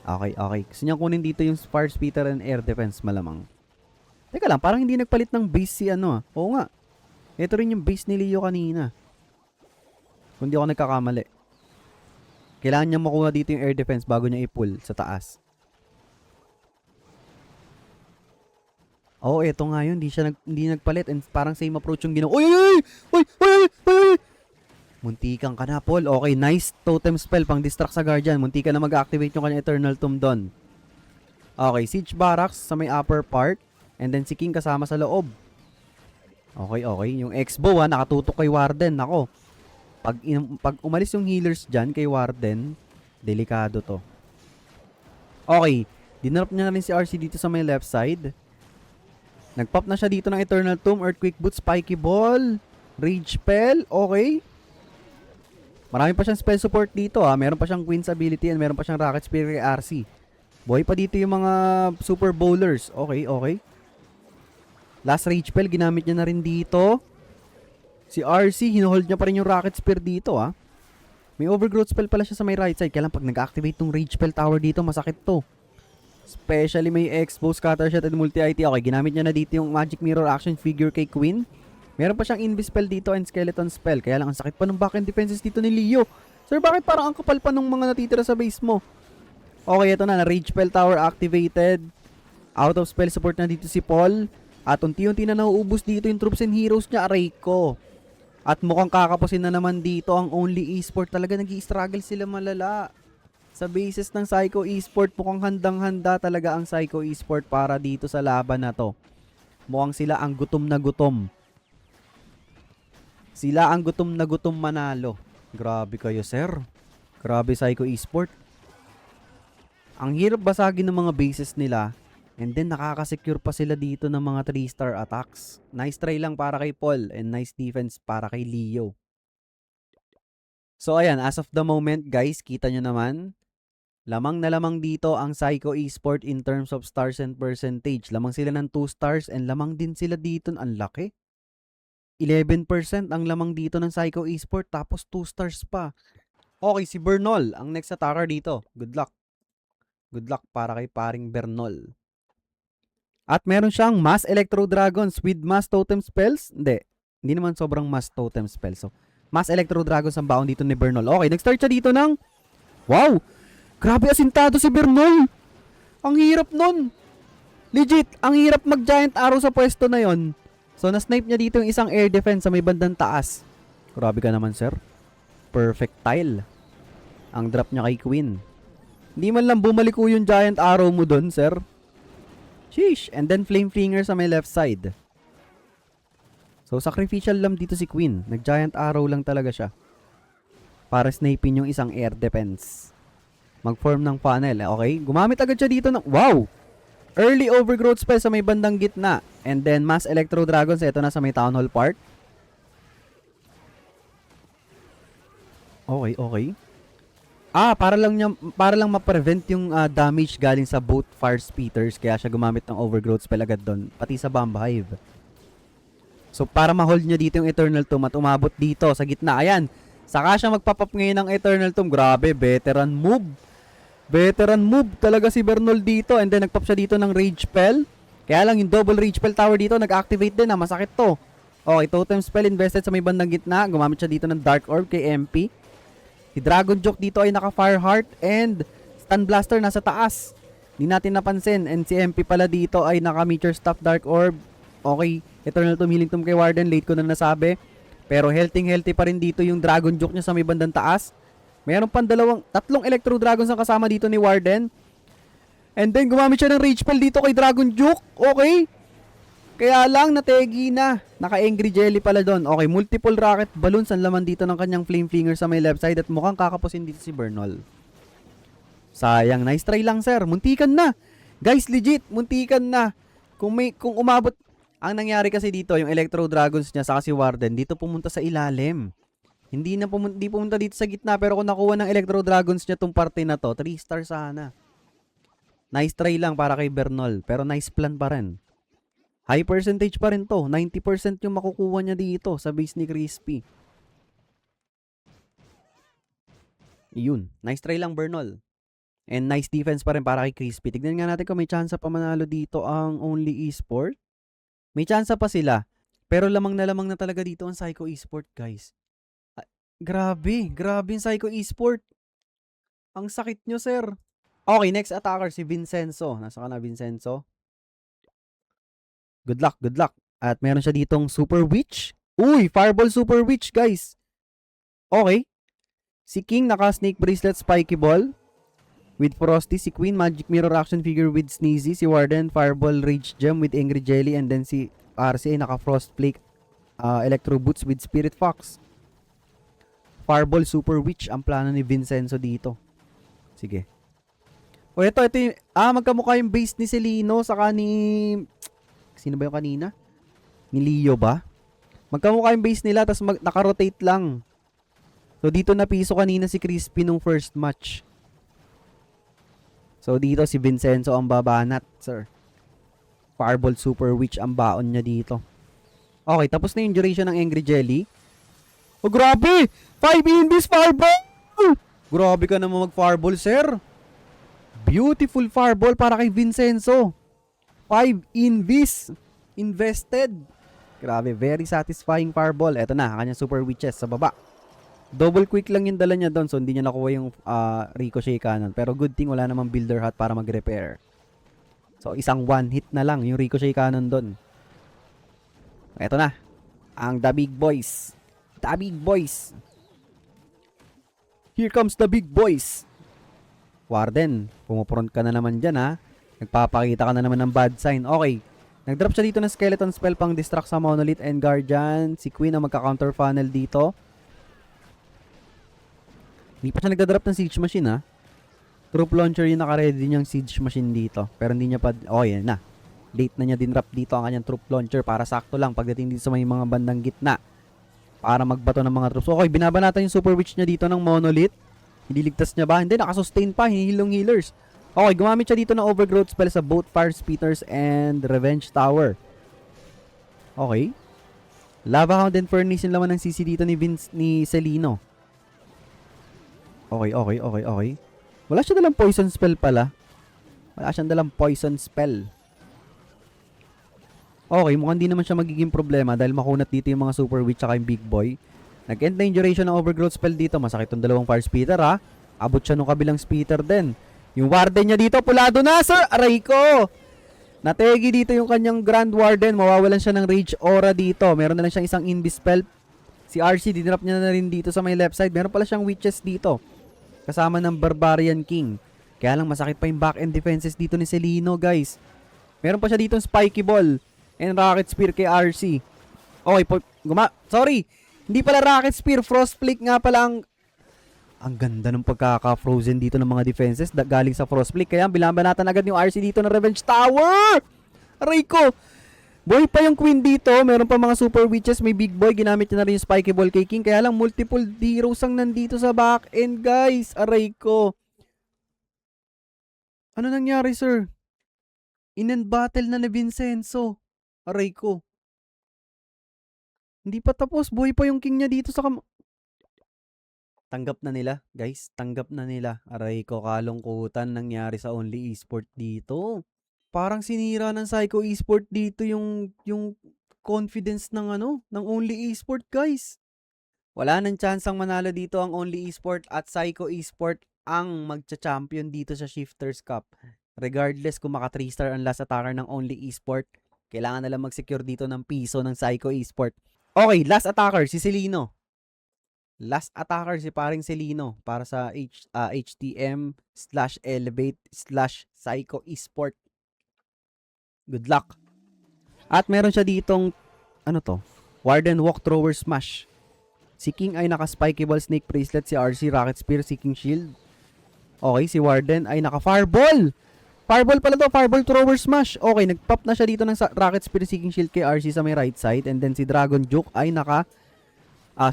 Speaker 1: Okay. Gusto niya kunin dito yung Fire Spitter and Air Defense malamang. Teka lang, parang hindi nagpalit ng base si Oo nga. Ito rin yung base ni Leo kanina. Kung di ako nagkakamali. Kailangan niya makuha dito yung Air Defense bago niya i-pull sa taas. Eto nga yun. Hindi nagpalit and parang same approach yung ginawa. Uy! Muntikan ka na, Paul. Okay, nice totem spell pang distract sa Guardian. Muntikan na mag-activate yung kanyang Eternal Tomb doon. Okay, Siege Barracks sa may upper part. And then si King kasama sa loob. Okay. Yung X-Bow nakatutok kay Warden. Nako. Pag umalis yung healers dyan kay Warden, delikado to. Okay, dinarap niya na rin si RC dito sa may left side. Nagpop na siya dito ng Eternal Tomb, Earthquake Boots, Spiky Ball, Rage Spell. Okay. Marami pa siyang spell support dito Meron pa siyang Queen's ability and meron pa siyang Rocket Spear kay RC. Buhay pa dito yung mga super bowlers. Okay. Last Rage Spell, ginamit niya na rin dito. Si RC, hinuhold niya pa rin yung Rocket Spear dito May Overgrowth Spell pala siya sa may right side. Kaya lang pag nag-activate tong Rage Spell Tower dito, masakit to. Especially may X-Bow, Scatter Shot, and Multi-IT. Okay, ginamit niya na dito yung Magic Mirror Action Figure kay Queen. Meron pa siyang Invis Spell dito and Skeleton Spell. Kaya lang ang sakit pa ng backend defenses dito ni Leo. Sir, bakit parang ang kapal pa ng mga natitira sa base mo? Okay, ito na. Rage Spell Tower activated. Out of spell support na dito si Paul. At unti-unti na nauubos dito yung troops and heroes niya. Aray ko. At mukhang kakapusin na naman dito ang Only Esport. Talaga nag-i-struggle sila malala. Sa basis ng Psycho Esport, mukhang handang-handa talaga ang Psycho Esport para dito sa laban na to. Mukhang sila ang gutom na gutom. Sila ang gutom na gutom manalo. Grabe kayo, sir. Grabe Psycho Esport. Ang hirap basagin ng mga bases nila. And then nakaka-secure pa sila dito ng mga 3-star attacks. Nice try lang para kay Paul and nice defense para kay Leo. So ayan, as of the moment guys, kita nyo naman. Lamang na lamang dito ang Psycho Esport in terms of stars and percentage. Lamang sila ng 2 stars and lamang din sila dito. Ang laki. 11% ang lamang dito ng Psycho Esport tapos 2 stars pa. Okay, si Bernol ang next attacker dito. Good luck. Good luck para kay paring Bernol. At meron siyang Mass Electro Dragons with Mass Totem Spells. Hindi naman sobrang Mass Totem Spells. So, Mass Electro Dragons ang baon dito ni Bernol. Okay, nag-start siya dito ng... Wow! Grabe asintado si Bernol! Ang hirap nun! Legit, ang hirap mag-giant arrow sa pwesto na yon. So, na-snipe niya dito yung isang air defense sa may bandang taas. Grabe ka naman, sir. Perfect tile. Ang drop niya kay Queen. Hindi man lang bumaliko yung giant arrow mo dun, sir. Sheesh. And then Flame Flinger sa may left side. So, sacrificial lang dito si Queen. Nag-giant arrow lang talaga siya. Para snipin yung isang air defense. Mag-form ng funnel. Okay? Gumamit agad siya dito ng... Wow! Early Overgrowth Spell sa may bandang gitna. And then Mass Electro Dragons. Ito na sa may Town Hall part. Okay. Para lang ma-prevent yung damage galing sa both Fire Spitters. Kaya siya gumamit ng Overgrowth Spell agad doon. Pati sa Bomb Hive. So, para ma-hold niya dito yung Eternal Tomb at umabot dito sa gitna. Ayan. Saka siya magpapap ngayon ng Eternal Tomb. Grabe, veteran move. Veteran move talaga si Bernol dito. And then, nagpop siya dito ng Rage Spell. Kaya lang, yung double Rage Spell Tower dito, nag-activate din. Masakit to. Okay, Totem Spell invested sa may bandang gitna. Gumamit siya dito ng Dark Orb kay MP. Si Dragon Joke dito ay naka-Fire Heart. And Stun Blaster nasa taas. Hindi natin napansin. And si MP pala dito ay naka-Meteor Staff Dark Orb. Okay, Eternal Tomb, Healing Tomb kay Warden. Late ko na nasabi. Pero healthy pa rin dito yung Dragon Joke niya sa may bandang taas. Mayroon pang tatlong Electro Dragons ang kasama dito ni Warden. And then, gumamit siya ng rage spell dito kay Dragon Duke. Okay. Kaya lang, nategi na. Naka-angry jelly pala doon. Okay, multiple rocket balloons ang laman dito ng kanyang flame flinger sa may left side at mukhang kakapusin dito si Bernal. Sayang, nice try lang sir. Muntikan na. Guys, legit, muntikan na. Kung umabot, ang nangyari kasi dito, yung Electro Dragons niya sa si Warden, dito pumunta sa ilalim. Hindi pumunta dito sa gitna, pero kung nakuha ng Electro Dragons niya tong parte na to, 3 star sana. Nice try lang para kay Bernal, pero nice plan pa rin. High percentage pa rin to. 90% yung makukuha niya dito sa base ni Crispy. Yun. Nice try lang, Bernal. And nice defense pa rin para kay Crispy. Tignan nga natin kung may chance pa manalo dito ang Only Esport. May chance pa sila. Pero lamang na talaga dito ang Psycho Esport, guys. Grabe yung Psycho Esport. Ang sakit nyo, sir. Okay, next attacker si Vincenzo. Nasa ka na, Vincenzo? Good luck. At meron siya ditong Super Witch. Uy, Fireball Super Witch, guys. Okay. Si King naka Snake Bracelet Spiky Ball with Frosty. Si Queen Magic Mirror Action Figure with Sneezy. Si Warden Fireball Rage Gem with Angry Jelly. And then si RC naka Frost Flake Electro Boots with Spirit Fox. Fireball Super Witch ang plano ni Vincenzo dito. Sige. O ito yung, magkamukha yung base ni Celino saka ni, sino ba yung kanina? Ni Leo ba? Magkamukha yung base nila tapos naka-rotate lang. So dito na piso kanina si Crispy nung first match. So dito si Vincenzo ang babanat, sir. Fireball Super Witch ang baon niya dito. Okay, tapos na yung duration ng Angry Jelly. Oh, grabe! 5 in this fireball! Grabe ka naman mag-fireball, sir. Beautiful fireball para kay Vincenzo. 5 invis invested. Grabe, very satisfying fireball. Eto na, kanyang Super Witches sa baba. Double quick lang yung dala niya doon, so hindi niya nakuha yung ricochet cannon. Pero good thing wala namang builder hat para mag-repair. So isang one hit na lang yung ricochet cannon doon. Eto na, ang The Big Boys. The Big Boys. Here comes the big boys. Warden, pumupront ka na naman dyan ha. Nagpapakita ka na naman ng bad sign. Okay. Nag-drop siya dito ng skeleton spell pang distract sa Monolith and Guardian. Si Queen ang magka-counter funnel dito. Hindi pa siya nagda-drop ng siege machine ha. Troop launcher yung naka-ready niyang siege machine dito. Pero hindi niya pa... Oh, yan na. Late na niya din drop dito ang kanyang troop launcher para sakto lang pagdating dito sa may mga bandang gitna. Para magbato ng mga troops. Okay, binabanatan yung Super Witch niya dito ng Monolith. Hiniligtas niya ba? Hindi, nakasustain pa. Hinihilong healers. Okay, gumamit siya dito ng Overgrowth spell sa both Fire Spitters and Revenge Tower. Okay. Lava Hound and Furnace yung laman ng CC dito ni Celino. Okay. Wala siya dalang poison spell pala. Wala siyang dalang poison spell. Okay, mukhang di naman siya magiging problema dahil makunat dito yung mga Super Witch at yung Big Boy. Nag-end na yung duration ng Overgrowth spell dito. Masakit yung dalawang Fire Spitter ha. Abot siya nung kabilang Spitter din. Yung Warden niya dito, pulado na sir! Aray ko! Nategi dito yung kanyang Grand Warden. Mawawalan siya ng Rage Aura dito. Meron na lang siyang isang Invis spell. Si RC, dinrop niya na rin dito sa may left side. Meron pala siyang Witches dito. Kasama ng Barbarian King. Kaya lang masakit pa yung back-end defenses dito ni Celino guys. Meron pa siya dito Spiky Ball and Rocket Spear kay RC. Okay, sorry! Hindi pala Rocket Spear, Frost Flake nga pala ang ganda ng pagkaka-frozen dito ng mga defenses galing sa Frost Flake. Kaya bilambanatan agad yung RC dito ng Revenge Tower! Aray ko! Boy pa yung Queen dito. Meron pa mga Super Witches. May Big Boy. Ginamit niya na rin yung Spiky Ball kay King. Kaya lang multiple heroes ang nandito sa back end guys. Aray ko! Ano nangyari sir? In-end battle na ni Vincenzo. Aray ko! Hindi pa tapos. Buhay pa yung king niya dito sa Tanggap na nila, guys. Tanggap na nila. Aray ko, kalungkutan nangyari sa Only Esport dito. Parang sinira ng Psycho Esport dito yung confidence ng ng Only Esport, guys. Wala nang chance ang manalo dito ang Only Esport at Psycho Esport ang magcha-champion dito sa Shifters Cup. Regardless kung maka 3-star ang last attacker ng Only Esport, kailangan nila mag-secure dito ng piso ng Psycho Esport. Okay, last attacker, si Celino. Last attacker si paring Celino para sa HTM/Elevate/Psycho Esport. Good luck. At meron siya ditong, ano to? Warden Walk Thrower Smash. Si King ay naka-spikeable Snake Bracelet, si RC Rocket Spear, si King Shield. Okay, si Warden ay naka-Fireball. Fireball pala to, Fireball Thrower Smash. Okay, nag-pop na siya dito ng Rocket Spear, si King Shield kay RC sa may right side. And then si Dragon Juke ay naka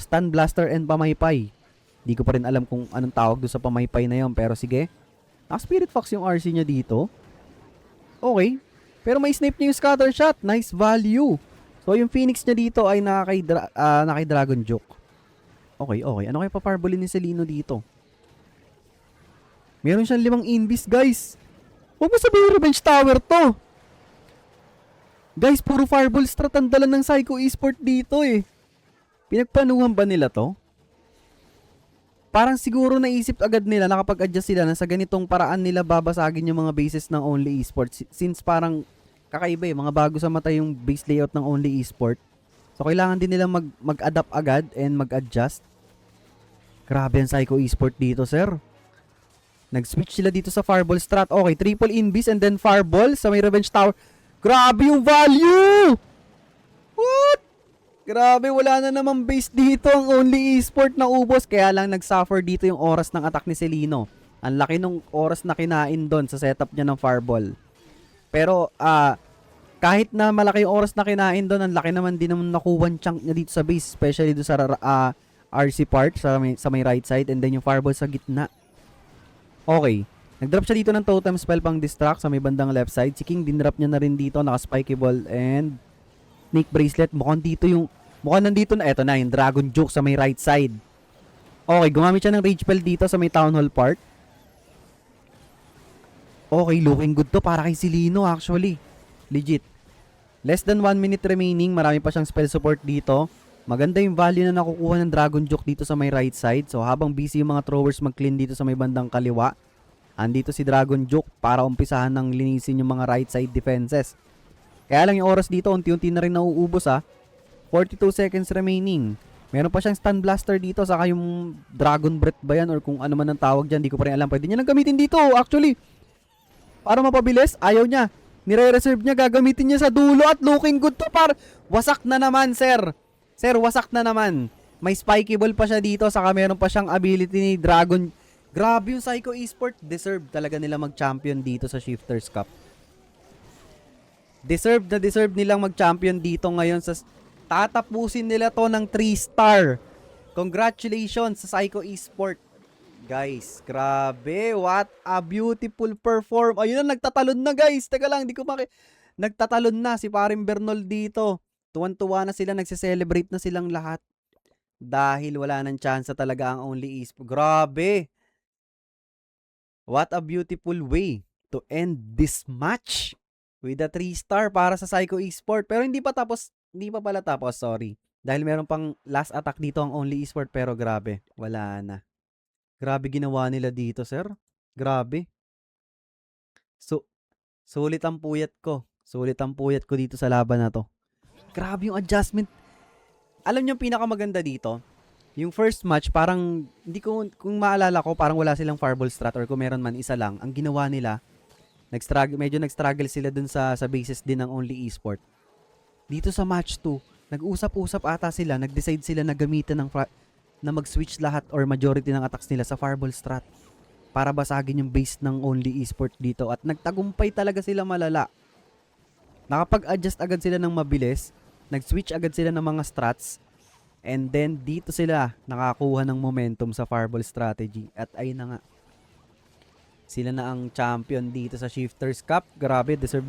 Speaker 1: Stun Blaster and Pamaypay. Di ko pa rin alam kung anong tawag doon sa Pamaypay na yon, pero sige. Naka-Spirit Fox yung RC niya dito. Okay. Pero may snipe niya yung Scatter Shot. Nice value. So yung Phoenix niya dito ay nakay Dragon Juke. Okay. Ano kaya paparbolin ni Celino dito? Meron siyang 5 invis, guys. Huwag mo sabihin Revenge Tower to. Guys, puro Fireball strat ang dala ng Psycho Esport dito eh. Pinagpanuhan ba nila to? Parang siguro naisip agad nila, nakapag-adjust sila na sa ganitong paraan nila babasagin yung mga bases ng Only Esports. Since parang kakaiba eh, mga bago sa mata yung base layout ng Only Esport. So kailangan din nila mag-adapt agad and mag-adjust. Grabe ang Psycho Esport dito, sir. Nag-switch sila dito sa Fireball strat. Okay, triple invis and then Fireball sa may Revenge Tower. Grabe yung value! What? Grabe, wala na namang base dito ang Only Esport na ubos. Kaya lang nag-suffer dito yung oras ng attack ni Celino. Ang laki nung oras na kinain doon sa setup niya ng Fireball. Pero, kahit na malaki yung oras na kinain doon, ang laki naman din naman nakuha chunk niya dito sa base. Especially doon sa RC part, sa may right side. And then yung Fireball sa gitna. Okay. Nag-drop siya dito ng totem spell pang distract sa may bandang left side. Si King din-drop niya na rin dito. Naka-spikeable and Snake Bracelet. Mukhang nandito na. Eto na, yung Dragon Juke sa may right side. Okay, gumamit siya ng Rage Spell dito sa may Town Hall part. Okay, looking good to para kay Celino actually. Legit. Less than 1 minute remaining. Marami pa siyang spell support dito. Maganda yung value na nakukuha ng Dragon Juke dito sa may right side. So habang busy yung mga throwers mag-clean dito sa may bandang kaliwa, andito si Dragon Juke para umpisahan ng linisin yung mga right side defenses. Kaya lang yung oras dito, unti-unti na rin nauubos 42 seconds remaining. Meron pa siyang Stun Blaster dito, saka yung Dragon Breath ba yan or kung ano man ang tawag dyan, di ko pa rin alam. Pwede niya nang gamitin dito, actually. Para mapabilis, ayaw niya. Nire-reserve niya, gagamitin niya sa dulo at looking good to par. Wasak na naman, sir. Sir, wasak na naman. May spikeable pa siya dito, saka meron pa siyang ability ni Dragon. Grabe yung Psycho Esport. Deserve talaga nila mag-champion dito sa Shifters Cup. Deserve nilang mag-champion dito ngayon. Tatapusin nila to ng 3-star. Congratulations sa Psycho Esport. Guys, grabe. What a beautiful perform. Ayun na, nagtatalon na guys. Teka lang, nagtatalon na si Paring Bernol dito. Tuwan-tuwa na sila, nagse-celebrate na silang lahat. Dahil wala nang chance talaga ang Only Esport. Grabe. What a beautiful way to end this match. With a 3-star para sa Psycho Esport. Pero hindi pa pala tapos, sorry. Dahil meron pang last attack dito ang Only Esport, pero grabe, wala na. Grabe ginawa nila dito, sir. Grabe. So, sulit ang puyat ko. Sulit ang puyat ko dito sa laban na to. Grabe yung adjustment. Alam niyo yung pinakamaganda dito? Yung first match, parang, hindi ko, kung maalala ko, parang wala silang Fireball strat or kung meron man, isa lang. Ang ginawa nila, medyo nag-struggle sila dun sa bases din ng Only Esport. Dito sa match 2, nag-usap-usap ata sila, nag-decide sila na gamitin na mag-switch lahat or majority ng attacks nila sa Fireball strat para basagin yung base ng Only Esport dito. At nagtagumpay talaga sila malala. Nakapag-adjust agad sila ng mabilis, nag-switch agad sila ng mga strats, and then dito sila nakakuha ng momentum sa Fireball strategy. At ayun na nga. Sila na ang champion dito sa Shifters Cup. Grabe, deserve.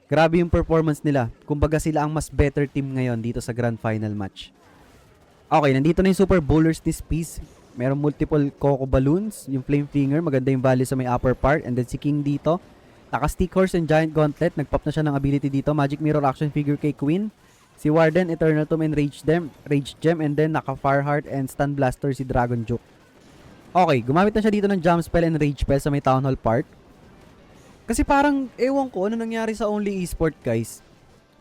Speaker 1: Grabe yung performance nila. Kumbaga sila ang mas better team ngayon dito sa Grand Final match. Okay, nandito na yung Super Bowlers this piece. Merong multiple Coco Balloons. Yung Flame Flinger, maganda yung value sa may upper part. And then si King dito. Naka-Stick Horse and Giant Gauntlet. Nag-pop na siya ng ability dito. Magic Mirror action figure kay Queen. Si Warden, Eternal Tomb and Rage Gem. And then naka-Fireheart and Stun Blaster si Dragon Juke. Okay, gumamit na siya dito ng Jump Spell and Rage Spell sa may Town Hall part. Kasi parang, ewan ko, ano nangyari sa Only Esport, guys.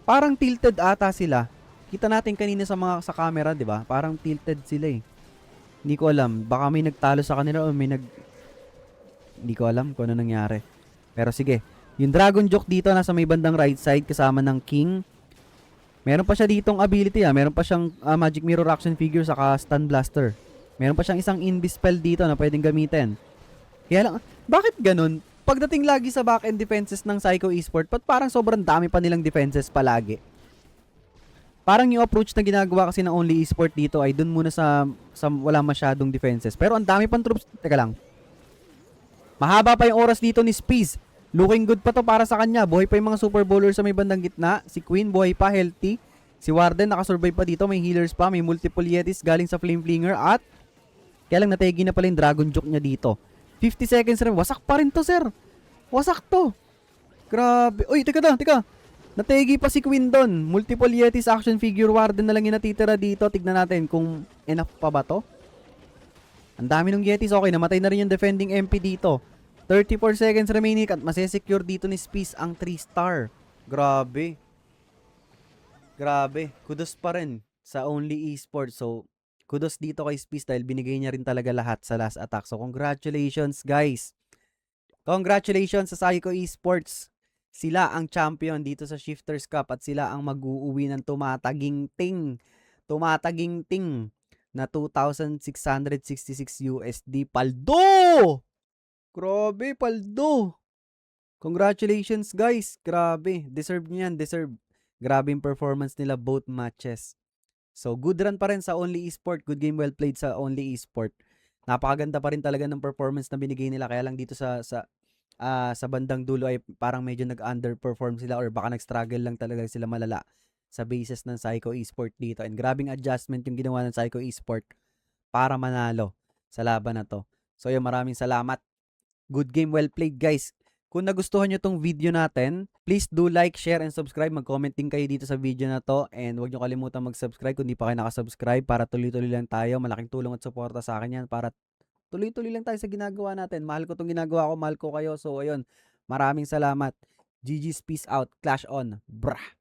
Speaker 1: Parang tilted ata sila. Kita natin kanina sa camera, 'di ba? Parang tilted sila eh. Hindi ko alam, baka may nagtalo sa kanila o hindi ko alam kung ano nangyari. Pero sige, yung Dragon Joke dito nasa may bandang right side kasama ng King. Meron pa siya ditong ability meron pa siyang Magic Mirror action figure saka Stun Blaster. Meron pa siyang isang Invis spell dito na pwedeng gamitin. Kaya lang, bakit ganun? Pagdating lagi sa back-end defenses ng Psycho Esport, parang sobrang dami pa nilang defenses palagi? Parang yung approach na ginagawa kasi ng Only Esport dito ay dun muna sa wala masyadong defenses. Pero ang dami pang troops. Teka lang. Mahaba pa yung oras dito ni Spiz. Looking good pa to para sa kanya. Buhay pa yung mga super bowlers sa may bandang gitna. Si Queen buhay pa, healthy. Si Warden nakasurvive pa dito. May healers pa. May multiple Yetis galing sa Flame Flinger. At kaya lang nategi na pala yung Dragon Joke niya dito. 50 seconds rin. Wasak pa rin to, sir. Wasak to. Grabe. Uy, teka. Nategi pa si Queen doon. Multiple Yetis action figure. Warden na lang yung natitira dito. Tignan natin kung enough pa ba to. Ang dami ng Yetis. Okay, namatay na rin yung defending MP dito. 34 seconds remaining at masesecure dito ni Spiz ang 3-star. Grabe. Kudos pa rin sa Only Esports. So, kudos dito kay Spiz dahil binigay niya rin talaga lahat sa last attack. So, congratulations guys. Congratulations sa Psycho Esports. Sila ang champion dito sa Shifters Cup at sila ang mag-uuwi ng tumataging-ting na 2,666 USD. Paldo! Grabe, Paldo. Congratulations, guys. Grabe. Deserve niyan, deserve. Grabe yung performance nila both matches. So, good run pa rin sa Only Esport. Good game well played sa Only Esport. Napakaganda pa rin talaga ng performance na binigay nila. Kaya lang dito sa bandang dulo ay parang medyo nag-underperform sila or baka nag-struggle lang talaga sila malala sa basis ng Psycho Esport dito. And grabing adjustment yung ginawa ng Psycho Esport para manalo sa laban na to. So, yun, maraming salamat. Good game, well played guys. Kung nagustuhan nyo tong video natin, please do like, share, and subscribe. Mag-comment din kayo dito sa video na to. And huwag nyo kalimutan mag-subscribe kung di pa kayo nakasubscribe para tuloy-tuloy lang tayo. Malaking tulong at suporta sa akin yan para tuloy-tuloy lang tayo sa ginagawa natin. Mahal ko tong ginagawa ko, mahal ko kayo. So ayun, maraming salamat. GG's, peace out. Clash on. Brah!